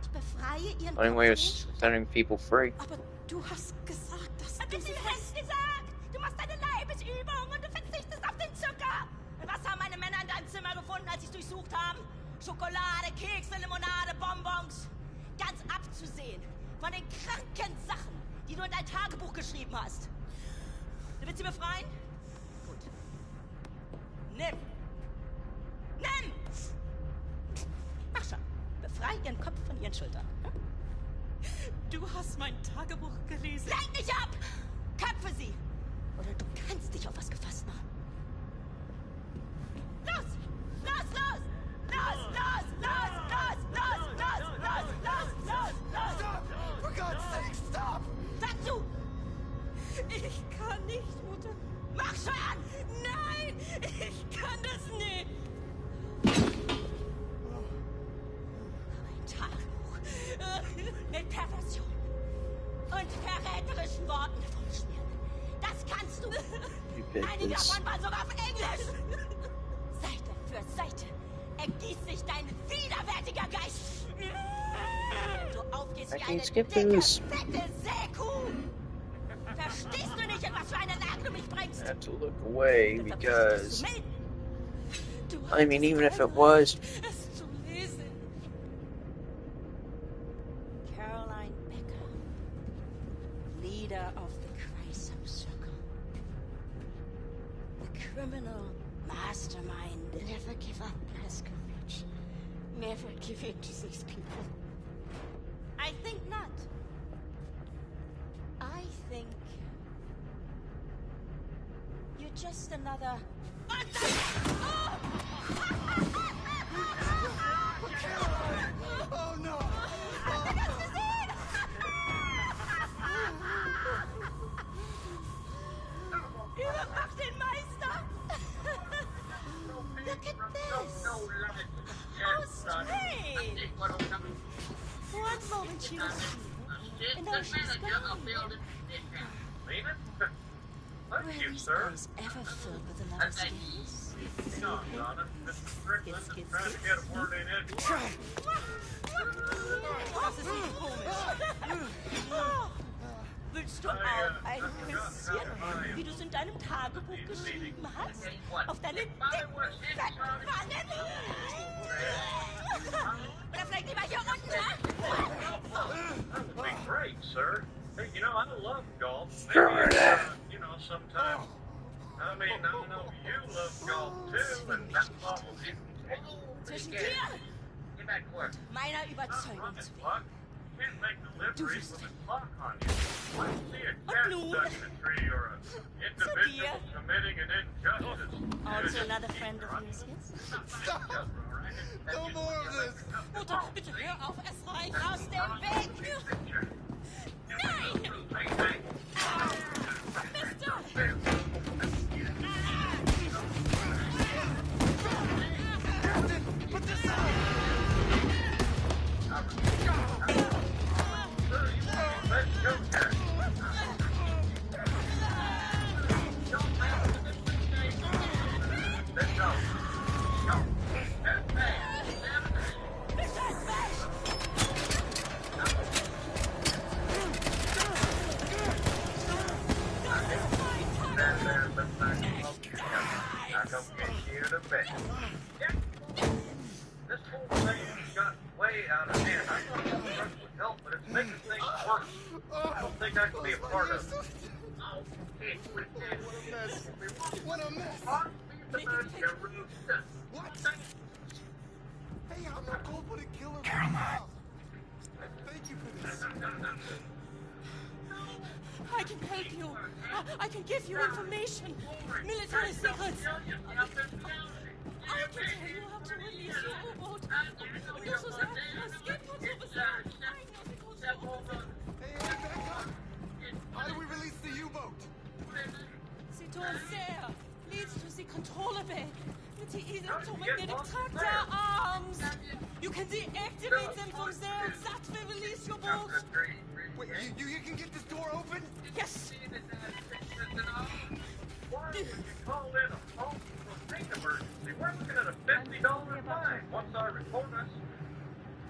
Ich befreie ihren The only way of Kopf. setting people free. Aber du hast gesagt, dass... hab es Ihnen längst gesagt. Du machst deine Leibesübung und du verzichtest auf den Zucker. Und was haben meine Männer in deinem Zimmer gefunden, als sie es durchsucht haben? Schokolade, Kekse, Limonade, Bonbons. Ganz abzusehen von den kranken Sachen, die du in dein Tagebuch geschrieben hast. Du willst sie befreien? Gut. Nimm! Nimm! Mach schon. Befrei ihren Kopf von ihren Schultern. Hm? Du hast mein Tagebuch gelesen. Lenk nicht ab! Köpfe sie! Oder du kannst dich auf was gefasst machen. Los! Los, los! Los, los, los, los, los, los, los, los, los, los! Stop! For God's sake, stop! Sag zu! Ich kann nicht, Mutter. Mach schon! Nein! Ich kann das nicht! Ein Tagebuch. Mit Perversion. Und verräterischen Worten herumschmieren. Das kannst du. Einige davon waren sogar auf Englisch. Seite für Seite ergießt sich dein widerwärtiger Geist. Du aufgehst wie eine dicke, fette Seekuh. Verstehst du nicht, in was für eine Lage du mich bringst? I have to look away because, I mean, even if it was. Caroline Becker, leader of the Kreisau Circle. The criminal mastermind. Never give up, Blaskovich. Never give in to these people. I think not. I think you're just another. Oh no! Überwacht den Meister! Look at this! How strange! One moment she was here, and now she's gone. Were these days ever filled with the love schemes? Strickland is trying to get a word in edgewise. Das ist nicht komisch. Willst du auch ein bisschen, wie du es in deinem Tagebuch geschrieben hast? Auf deine dicken, fetten Wangen? Oder vielleicht lieber hier unten, ne? That would be great, sir. Hey, you know, I love golf. Sure. Maybe, you know, sometimes. I mean, I know you love golf too, and that's probably. Zwischen dir, meiner Überzeugung zu werden. Can't make deliveries with a clock on you. I see a cat stuck in a tree or an individual committing an injustice. Also another friend of yours, yes? No more of this! Mutter, bitte hör auf, es reicht. Aus dem Weg! Nein! Mister! Captain, put this out! This whole thing's got way out of hand. I thought this truck would help, but it's making things worse. I don't think I can be a part of it. What a mess! What? Hey, I'm not going to kill her. Caroline. Thank you for this. I can help you. I can give you information. Military secrets. I can tell you how to release your U-boat. This was an escape from suicide. I know because you Hey, back up! How do we release the U-boat? The door there leads to the controller bay with the electromagnetic tractor arms. You can deactivate them from there, and that will release your boat. Wait, you can get this door open? Yes. Why would you call in a phone for emergency? We're looking at a $50 fine once I report us.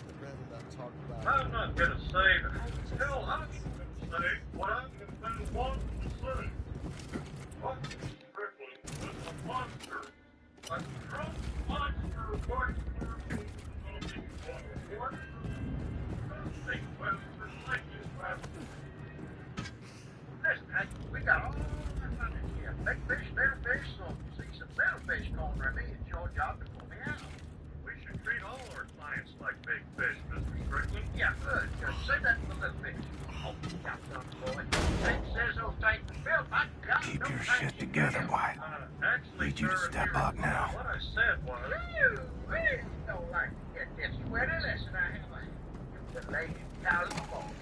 I'd rather not talk about it. I'm not gonna say that. Hell, I'm gonna say what I'm gonna Listen, hey, we got all the money here. Big fish, little fish, so see some little fish corner me. It's your job to pull me out. We should treat all our clients like big fish, Mr. Strickland. Yeah, good. Just say that to the little fish. Oh, got done, boy. Jake says those tanks are built. My God, Keep those your tanks shit are together, built. White. Actually, Need you to sir, step up now. What I said was... You don't like to get this sweaty. Listen, I have a lady California.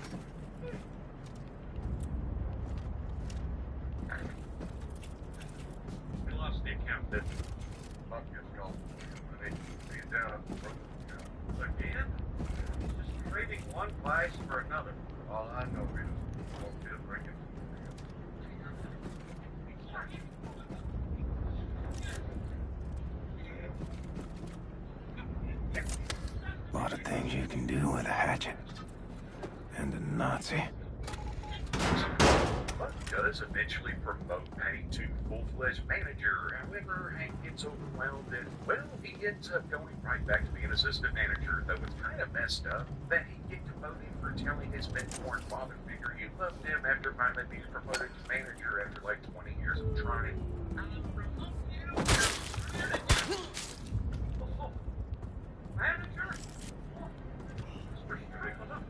We lost the account, didn't we? Buck gets gone. I need to be down at the front of the account. Again? Just trading one vice for another. All I know is I won't be drinking. A lot of things you can do with a hatchet. And a Nazi. Buck does eventually promote Hank to full-fledged manager. However, Hank gets overwhelmed and, well, he ends up going right back to being assistant manager, though it's kind of messed up that he get promoted for telling his mentor and father figure you loved him after finally being promoted to manager after like 20 years of trying. Manager? Mr. Strickland?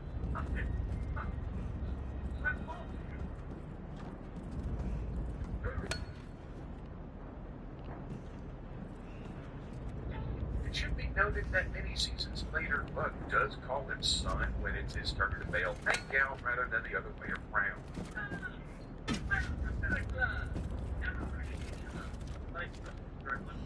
It should be noted that many seasons later, Buck does call him son when it's his turn to bail Hank out rather than the other way around.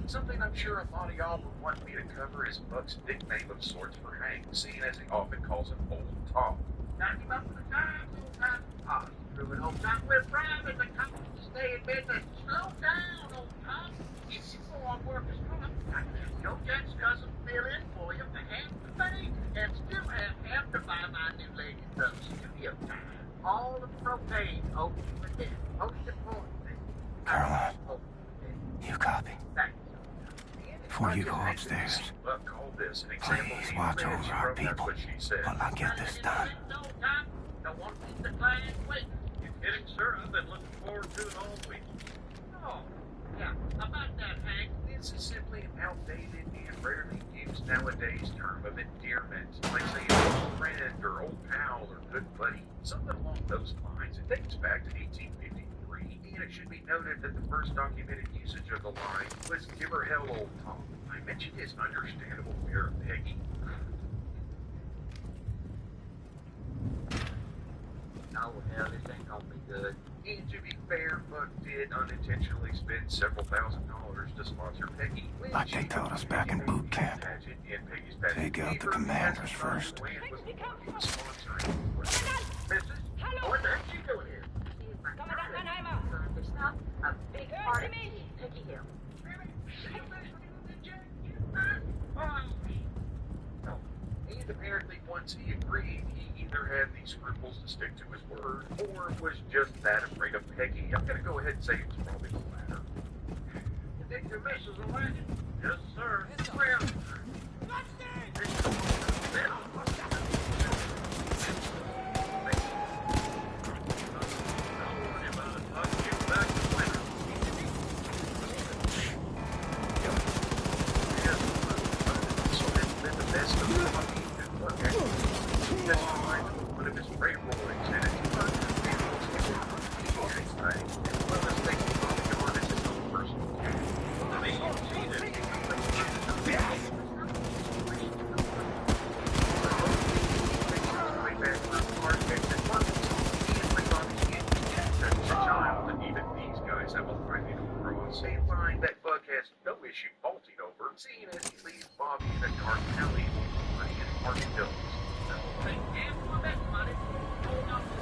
Something I'm sure a lot of y'all would want me to cover is Buck's nickname of sorts for Hank, seeing as he often calls him Old Tom. Knock him up for the time, old time. Ah, screw it, old time. We're private. The company stay in business. Slow down, old time. If you go on workers' comp, I can have Joe Jack's cousin fill in for you for half the money and still have half to buy my new lady some studio time. All the propane over the dead. Most importantly, Caroline, you copy? Thanks. Before you go upstairs, Buck called this an example. please watch over our people while I get this done. Don't want to keep the client waiting. You're kidding, sir? I've been looking forward to it all week. Oh, yeah. About that, Hank. This is simply an outdated and rarely used nowadays term of endearment, like saying old friend or old pal or good buddy. Something along those lines. It dates back to 1853, and it should be noted that the first documented usage of the line was "Give her hell, old Tom." I mentioned his understandable fear of Peggy. Oh, hell, this ain't gonna be good. And to be fair, Buck did unintentionally spend several $1,000s to sponsor Peggy. Like they told us back in boot camp. Take out the commanders first. Mrs. Hello. What the heck you doing here? Commandant Mannheimer. It's not a big Hören part Sie of mich? Peggy Hill. No. And apparently once he agreed, he either had the scruples to stick to his word, or was just that afraid of Peggy. I'm gonna go ahead and say it was probably the latter. You think your missus will like it? Yes, sir. Well, a line that Buck has no issue faulting over, seeing as he leaves Bobby in a dark alley with money in Harvey Hills.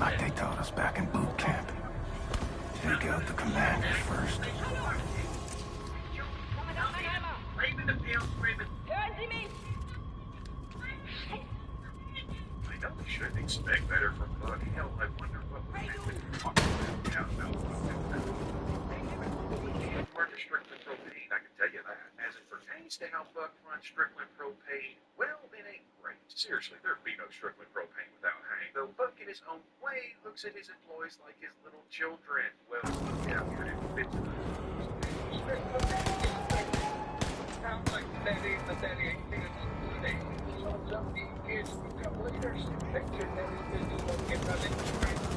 Like they taught us back in boot camp. Take out the commanders first. Kommandant Mannheimer. Hören Sie mich? I know we shouldn't expect better from Buck. Hell, I wonder what would happen. used to how Buck runs Strickland Propane. Well, it ain't great. Seriously, there'd be no Strickland Propane without Hank. Though Buck, in his own way, looks at his employees like his little children. Well, yeah, but it fits in the Sounds like Betty, but that ain't been today. So some of these kids become leaders. Picture that is busy looking running the street.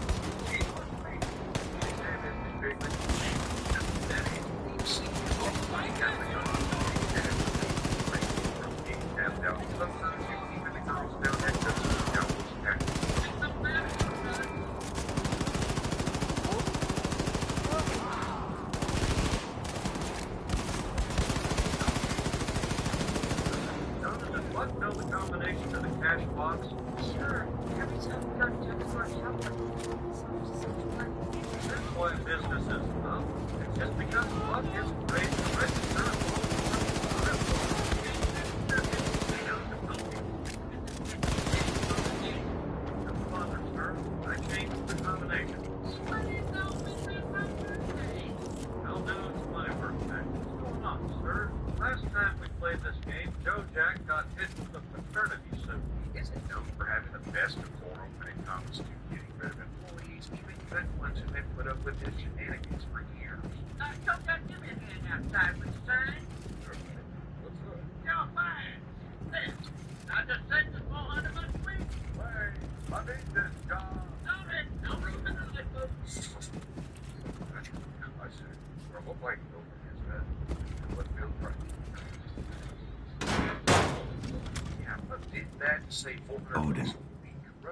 Odin.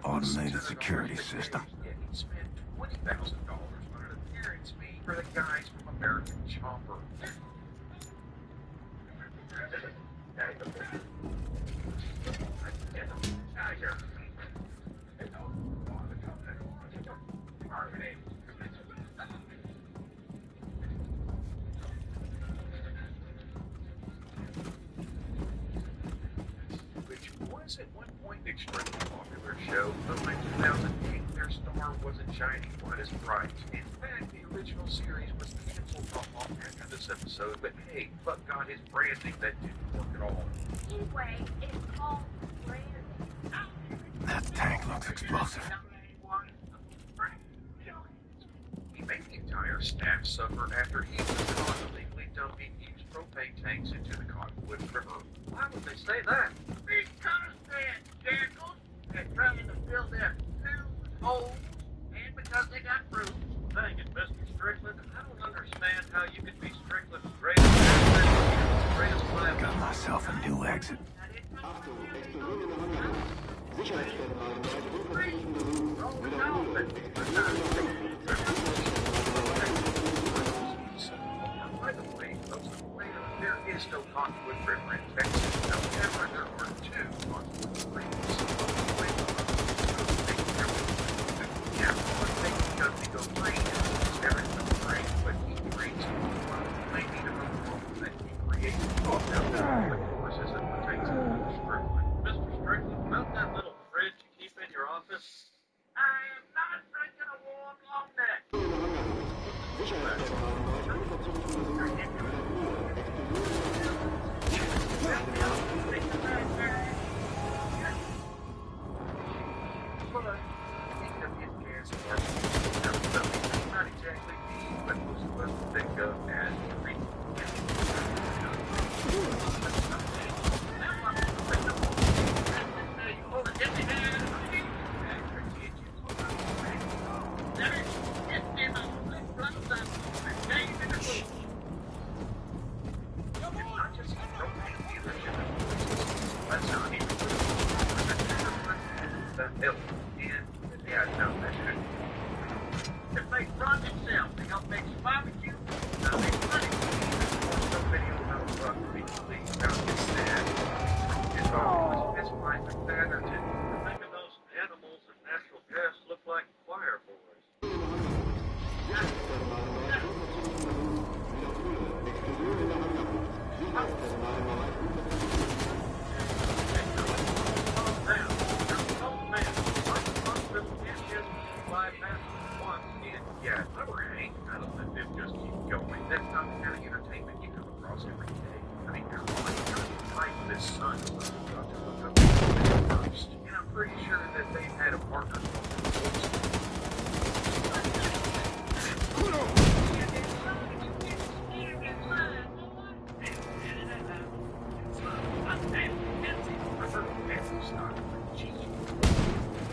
Automated security system. Yeah, he spent $20,000 on an appearance fee for the guys from American Chopper. Which was at one point an extremely popular show, but by 2008 their star wasn't shining quite as bright. In fact, the original series was canceled off after this episode, but hey, Buck got his branding that didn't work at all. Anyway, it's called branding. That tank looks explosive. He made the entire staff suffer after he was caught illegally dumping used propane tanks into the Cottonwood River. Why would they say that? Because they're jackals. They're trying to fill their holes, and because they got fruit. Dang it, Mr. Strickland, I don't understand how you could be Strickland's greatest asset, greatest liability. Got myself a new exit. By the way, there is no Cottonwood River in Texas. However, there are two Cottonwood Springs. Yeah, one thing because they go green is there is no spring, but he creates maybe the problem that he creates the forces that pertains to Mr. Strickland. Mr. Strickland, about that little fridge you keep in your office? I am not drinking a warm long neck. Not exactly me, but most of us think of as That's not the kind of entertainment you come across every day. I mean, his son was about to look up first, and I'm pretty sure that they had a partner.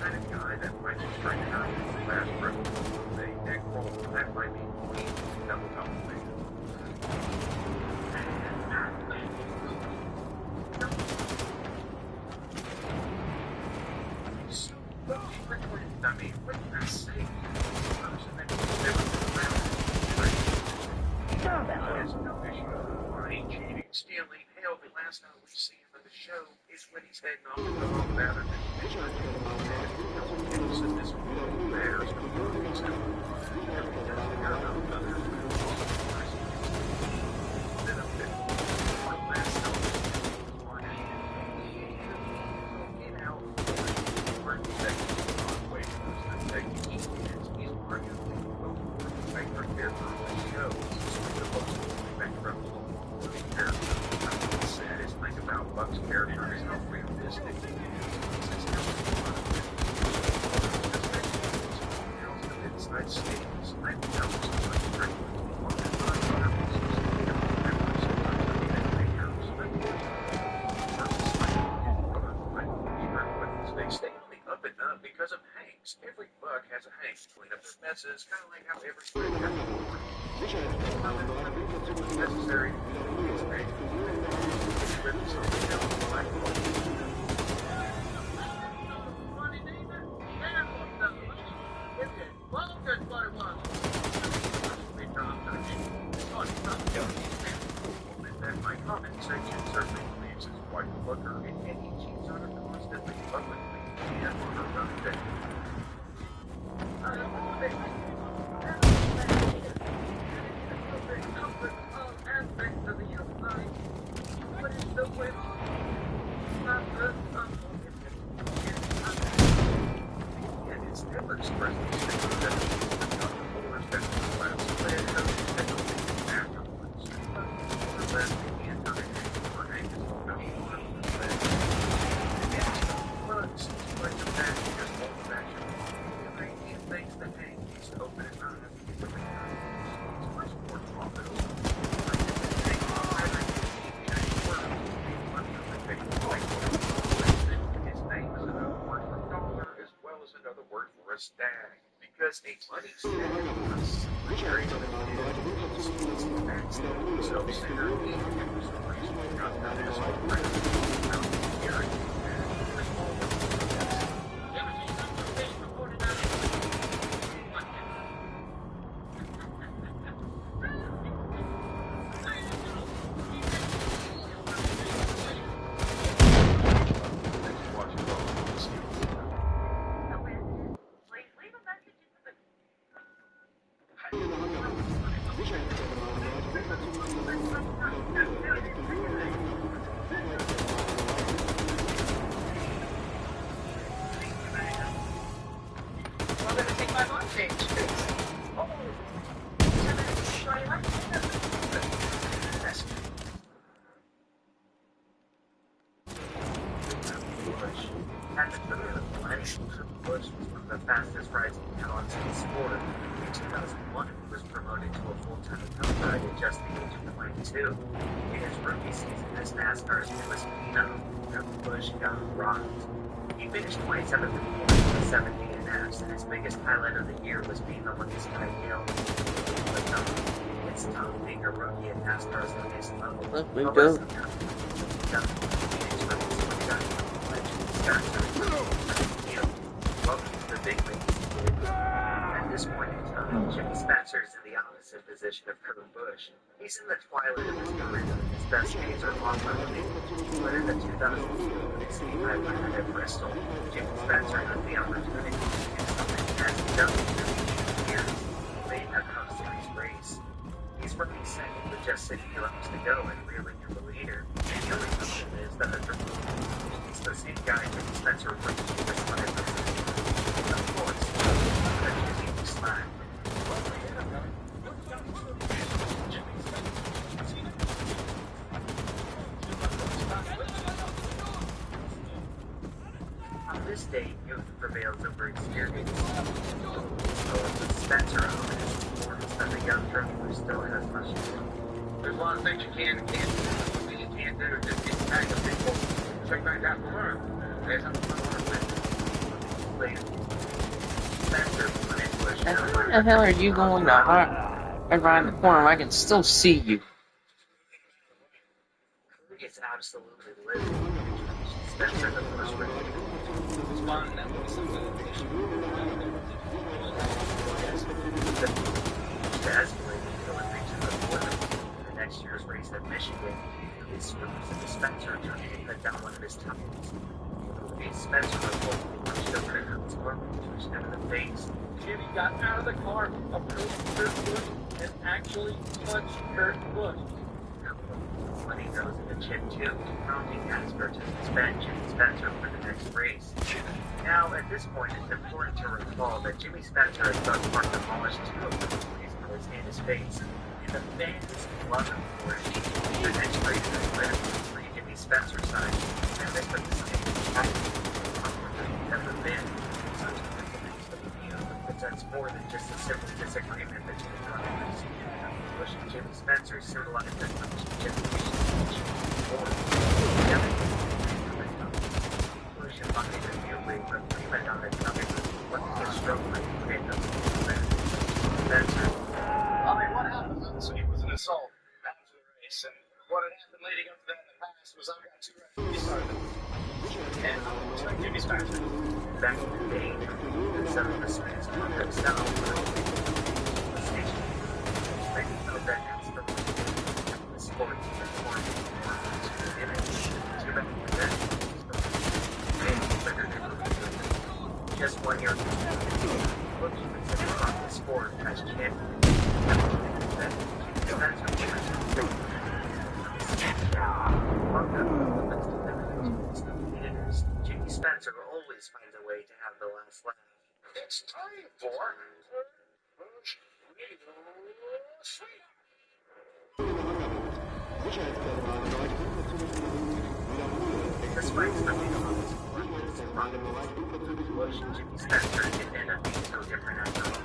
Kind of guy that might just try to out the last room. They neck roll, that might be double top of me. I mean, what can I say? The person that never has no issue with lying, cheating, stealing. Hell, the last time we see him in the show is when he's heading off to the home battle. So this matters. Because of Hanks. Every buck has a Hanks to clean up their messes, kind of like how every friend has a board. Necessary. My comment section certainly believes his wife Booker and Eddie cheats on her constantly, publicly, and on her birthday. Aspects of the human life, but it's the way and it's never expressed that but it doesn't afterwards. Less than the information for Hank is all about bugs, like the back just old fashioned. He thinks that Hank needs to open his eyes to the it's much more profitable. His name is another word for dollar as well as another word for a stag. Because a money stag was very self-centered, At the turn of the millennium, Bush was one of the fastest rising talents in the sport. In 2001, he was promoted to a full-time account guy at just the age of 22. In his rookie season as NASCAR's newest phenom, Bush got rocked. He finished 27th in points with 7 DNFs, and his biggest highlight of the year was being the one Sky Hill. But no, it's tough being a rookie at NASCAR's highest level. Welcome to the big leagues. At this point in time, Jimmy Spencer is in the opposite position of Kurt Busch. He's in the twilight of his career. His best days are long behind. But in the 2002 Highline at Bristol, Jimmy Spencer had the opportunity to do something he hasn't done in years. Made a Cup Series race. He's running second with just 60 laps to go and reeling in the leader. And the only question is that he's the same guy Jimmy Spencer brings to this one. Of course, that Jimmy slack. this day, youth prevails over experience. So with Spencer out there, it's that the young driver still has much to do. There's a lot of things you can and can't do. What you can't do is just get back to people. Sometimes you have to learn. There's something to learn with. Spencer went into a And show. how the hell are you going to around the corner where I can still see you? It's absolutely livid. Spencer the first rookie. The escalating reaches of women in the next year's race at Michigan, his swimmers and Spencer turned to cut down one of his tires. Spencer was holding the push over to Kurt's arm and pushed him in the face. Jimmy got out of the car, approached Kurt Busch, and actually punched Kurt Busch. When he goes in the chip too, prompting NASCAR to suspend Jimmy Spencer for the next race. Now, at this point, it's important to recall that Jimmy Spencer has thus far demolished 2 of the police cars in his face, and the fans love him for it. The next race is clear for Jimmy Spencer's side, and this was the same ever been. But that's more than just a simple disagreement between drivers. Busch and Jimmy Spencer symbolized as much as generation before. Busch embodied a new wave of prima donna coming with the struggle and create those Spencer. I mean, what happened on the scene was an assault after the race, and what had happened leading up to that in the past was I've got 2 referees started. And it's like Jimmy Spencer. Back in the day, some of the Smiths called themselves the station. They felt that NASCAR was the sport reform to the image. Too bad for them. Just 1 year ago, looking at the sport as champion. Jimmy Spencer always finds a way to have the last laugh. It's time for Despite spending a lot of Busch and Jimmy Spencer didn't end up being so different after all.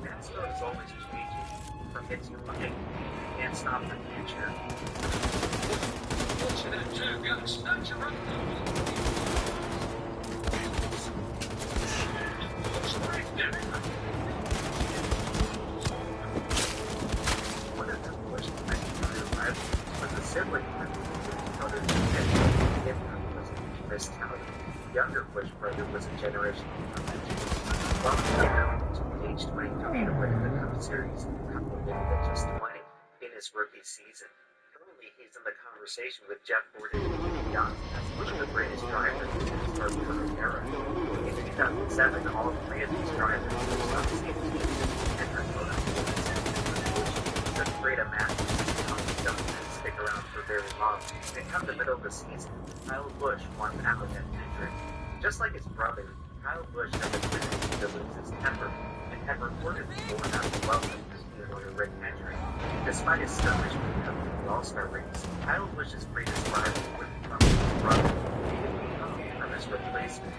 NASCAR is always changing. From hit to light, you can't stop the future. what you did too, got Spencer right One of the Busch rivals was a sibling other than him was a mistalent. Younger Busch brother was a generation older. Long to age 23 to win the Cup Series, complimented at just 20 in his rookie season. Currently, he's in the conversation with Jeff Gordon and Johnson as one of the greatest drivers in the Star Wars era. In 2007, all 3 of these drivers were on the same team, and their photos the great amount don't stick around for very long. And come the middle of the season, Kyle Busch won out at Hendrick. Just like his brother, Kyle Busch had the tendency to lose his temper, and had reportedly worn out the welcome his owner Rick Hendrick. Despite his skirmish with the company's All-Star race, Kyle Busch's greatest rival would become his brother, from his replacement.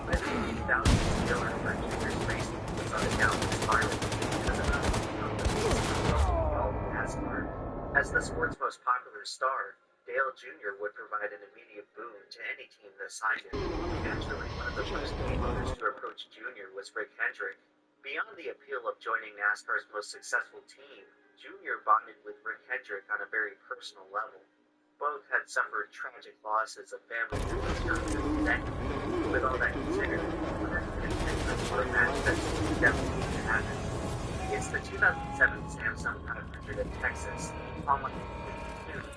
By the 2000s, Dale Earnhardt Jr.'s racing was on a downward spiral because of NASCAR. As the sport's most popular star, Dale Jr. would provide an immediate boon to any team that signed him. Naturally, one of the first team owners to approach Jr. was Rick Hendrick. Beyond the appeal of joining NASCAR's most successful team, Jr. bonded with Rick Hendrick on a very personal level. Both had suffered tragic losses of family members during the decade. With all that considered, for a match that definitely didn't happen. It's the 2007 Samsung 500 in Texas. Unlike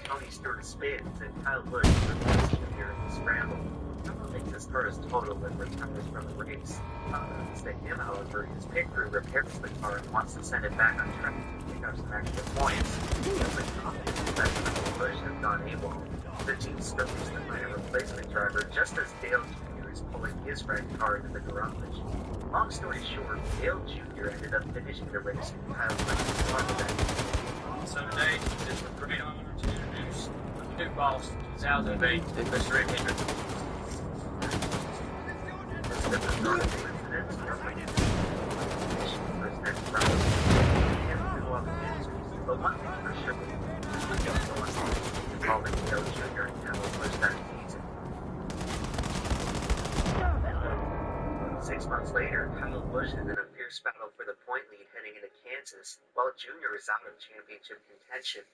Tony Stewart spins and Kyle Busch replaces Jr. in the scramble. Someone makes his first total and retires from the race. Unbeknownst to him, however, his pit crew repairs the car and wants to send it back on track to pick up some extra points. He feels confident that Kyle Busch has gone AWOL. The team struggles to find a replacement driver just as Dale Jr. is pulling his red car into the garage. Long story short, Dale Jr. ended up finishing the race and Kyle Busch was part of that. So today, it's a great honor to introduce New Balls, 2008, Mr. Hendrick. But one thing for sure, involving Dale Jr. and Howell was that season. 6 months later, Kyle Busch is in a fierce battle for the point lead heading into Kansas, while Jr. is out of championship contention.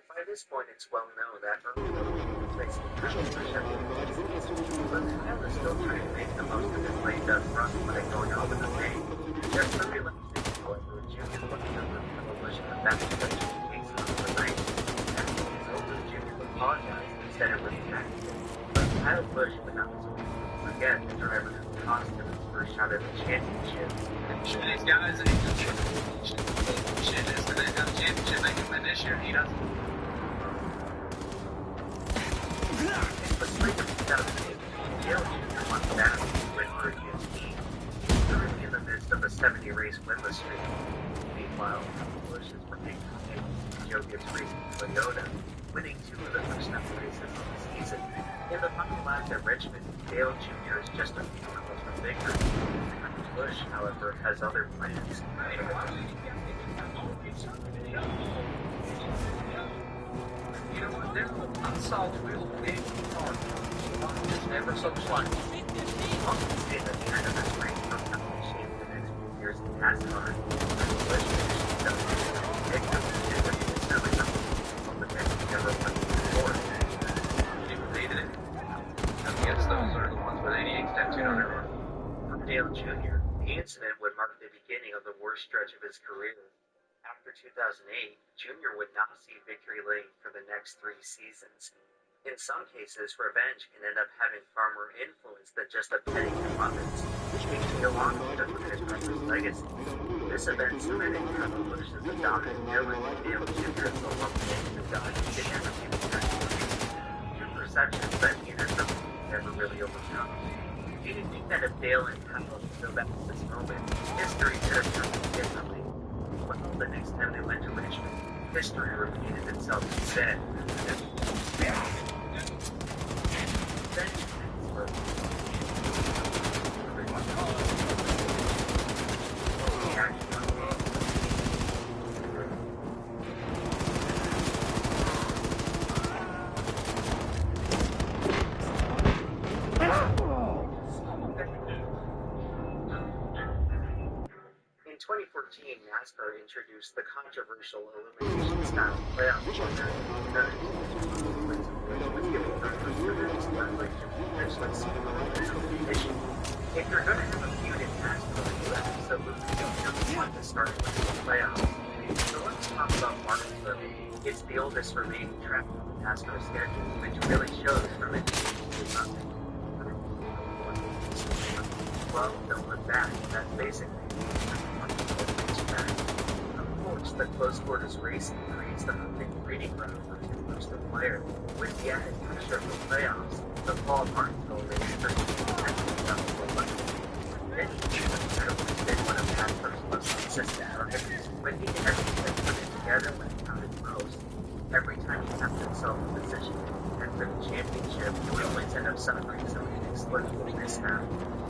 By this point, it's well known that early was facing Kyle Busch at the end of the season, but Kyle is still trying to make the most of his late duck run by going out with a bang. There's 30 laps in, however, Jr. looking over Kyle Busch in the back stretch of the case on the race. After it was over, Jr. apologized and said it was an accident, but Kyle Busch would not forget the driver who cost him his first shot at the championship. These guys ain't the championship. Shit is that they got a championship they can win this year. He doesn't. It was late in 2008. Dale Jr. won back to win for his team. Currently in the midst of a 70-race winless streak. Meanwhile, Busch is running Joe Gibbs Racing Toyota, winning 2 of the first 7 races of the season. In the final lap at Richmond, Dale Jr. is just a few miles from victory. Busch, however, has other plans. You know what? There's an unsolved wheel of big car. It's never so slight. Most of the end of this race from having shaped the next few years in NASCAR. Busch finished the victory and was certainly not the next ever won before. She believed it. I guess those are the ones with 88 tattooed on their arm. For Dale Jr., the incident would mark the beginning of the worst stretch of his career. After 2008, Jr. would not see victory lane for the next 3 seasons. In some cases, revenge can end up having far more influence than just a petty comeuppance, which makes me alarmed to look at his brother's legacy. This event cemented Kyle Busch as the dominant villain, Dale Jr. as the love of the God he could never be returned to. Two perceptions that neither something never really overcome. Do you think that if Dale and Kyle could go back to this moment, history could have turned out differently? Well, the next time they went to Richmond, history repeated itself instead. In 2014, NASCAR introduced the controversial elimination-style playoff format, was giving drivers the next leverage to potentially see the competition. If you're going to have a feud in NASCAR, you absolutely don't want to start with the playoffs. So let's talk about Martinsville. It's the oldest remaining track on the NASCAR schedule, which really shows from its to nothing. Well, don't look back. That's basically of course, the close quarters racing creates the perfect breeding ground for two boosted players. With the added pressure of the playoffs, the Paul Martinsville race many teams have been one of NASCAR's most consistent targets. When the everything put it together when it counted most, every time he found himself in position to contend for the championship, he would always end up suffering some inexplicable mishap.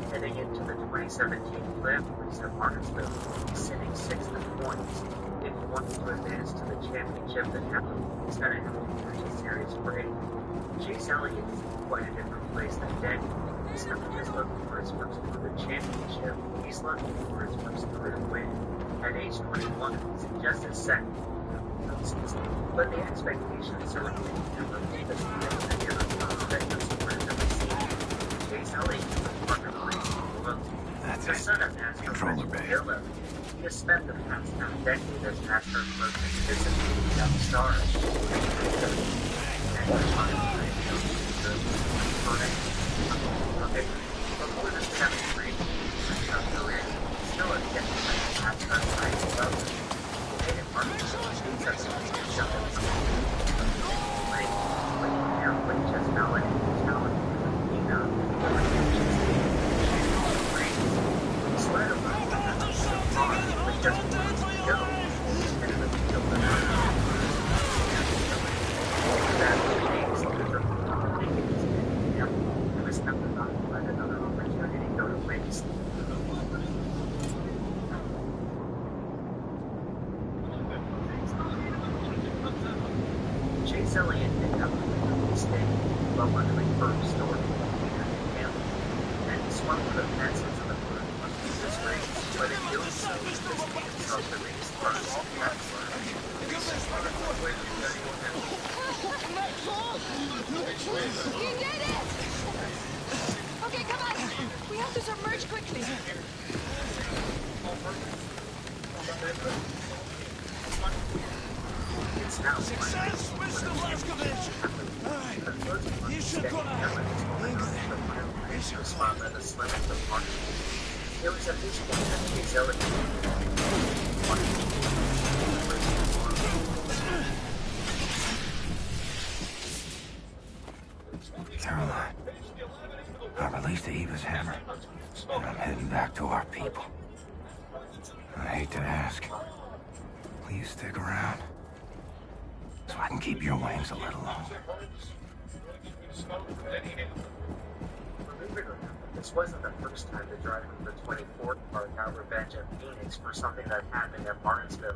Heading into the 2017 playoff race at Martinsville, he's sitting 6th in points. If he wants to advance to the championship at Helen, he's going to have to catch a serious break. Chase Elliott is in quite a different place than Denny. He's not just looking for his first for the championship, he's looking for his first career win. At age 21, he's in just his second season, but the expectations surrounding him remain the significant difference that no supporters have seen. Chase Elliott is the partner of racing world. The son of NASCAR Bill Elliott, he has spent the past half-decade as NASCAR's most anticipated young star. Before this 7th race, career, still has yet to play NASCAR side level. He made it Martinsville successfully to show him playing here with just validated talent and Nina, he slid along the car with just points to go, and in the field of that changed silly and mistake, but when the first story and then he swung for the fence into the wood on his disgrace, but in doing so, this made himself the biggest part of all the effort. You did it! Okay, come on. We have to submerge quickly. Success, Mr. Blazkowicz! Alright, you should go out. England. You should go out. It was at this point that Chase Elliott Caroline, I released the Eva's hammer, and I'm heading back to our people. I hate to ask. Please stick around, so I can keep your wings a little longer. This wasn't the first time the driver of the 24th car got revenge at Phoenix for something that happened at Martinsville.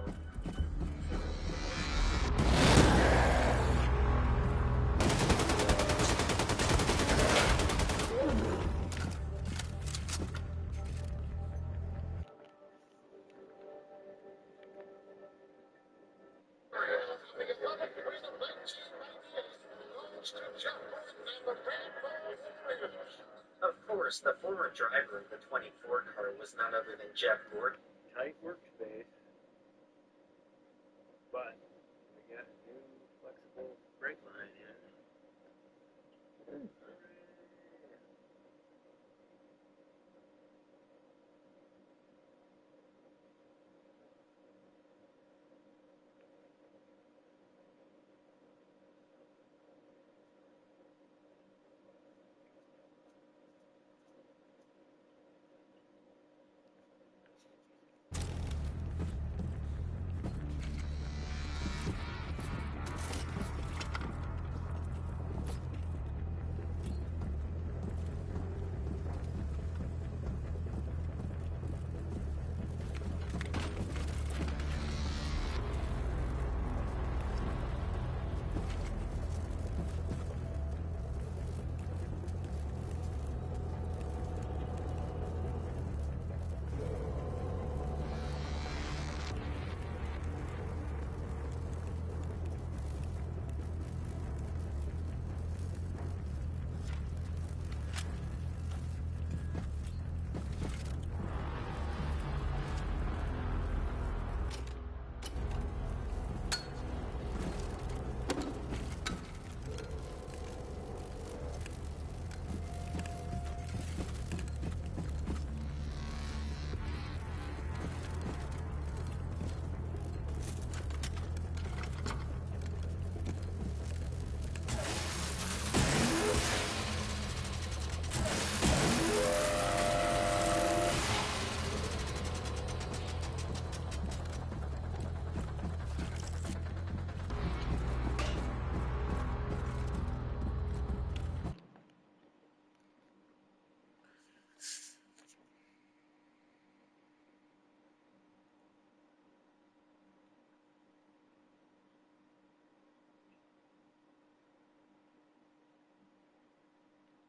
Of course, the former driver of the 24 car was none other than Jeff Gordon. Tight workspace. But we got a new flexible brake line here.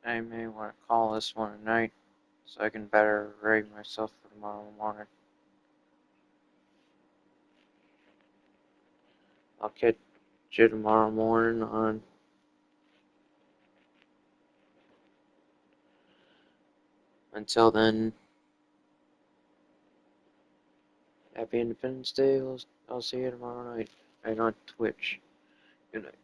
I may want to call this one a night, so I can better rate myself for tomorrow morning. I'll catch you tomorrow morning on until then, happy Independence Day. I'll see you tomorrow night. And on Twitch. Good night.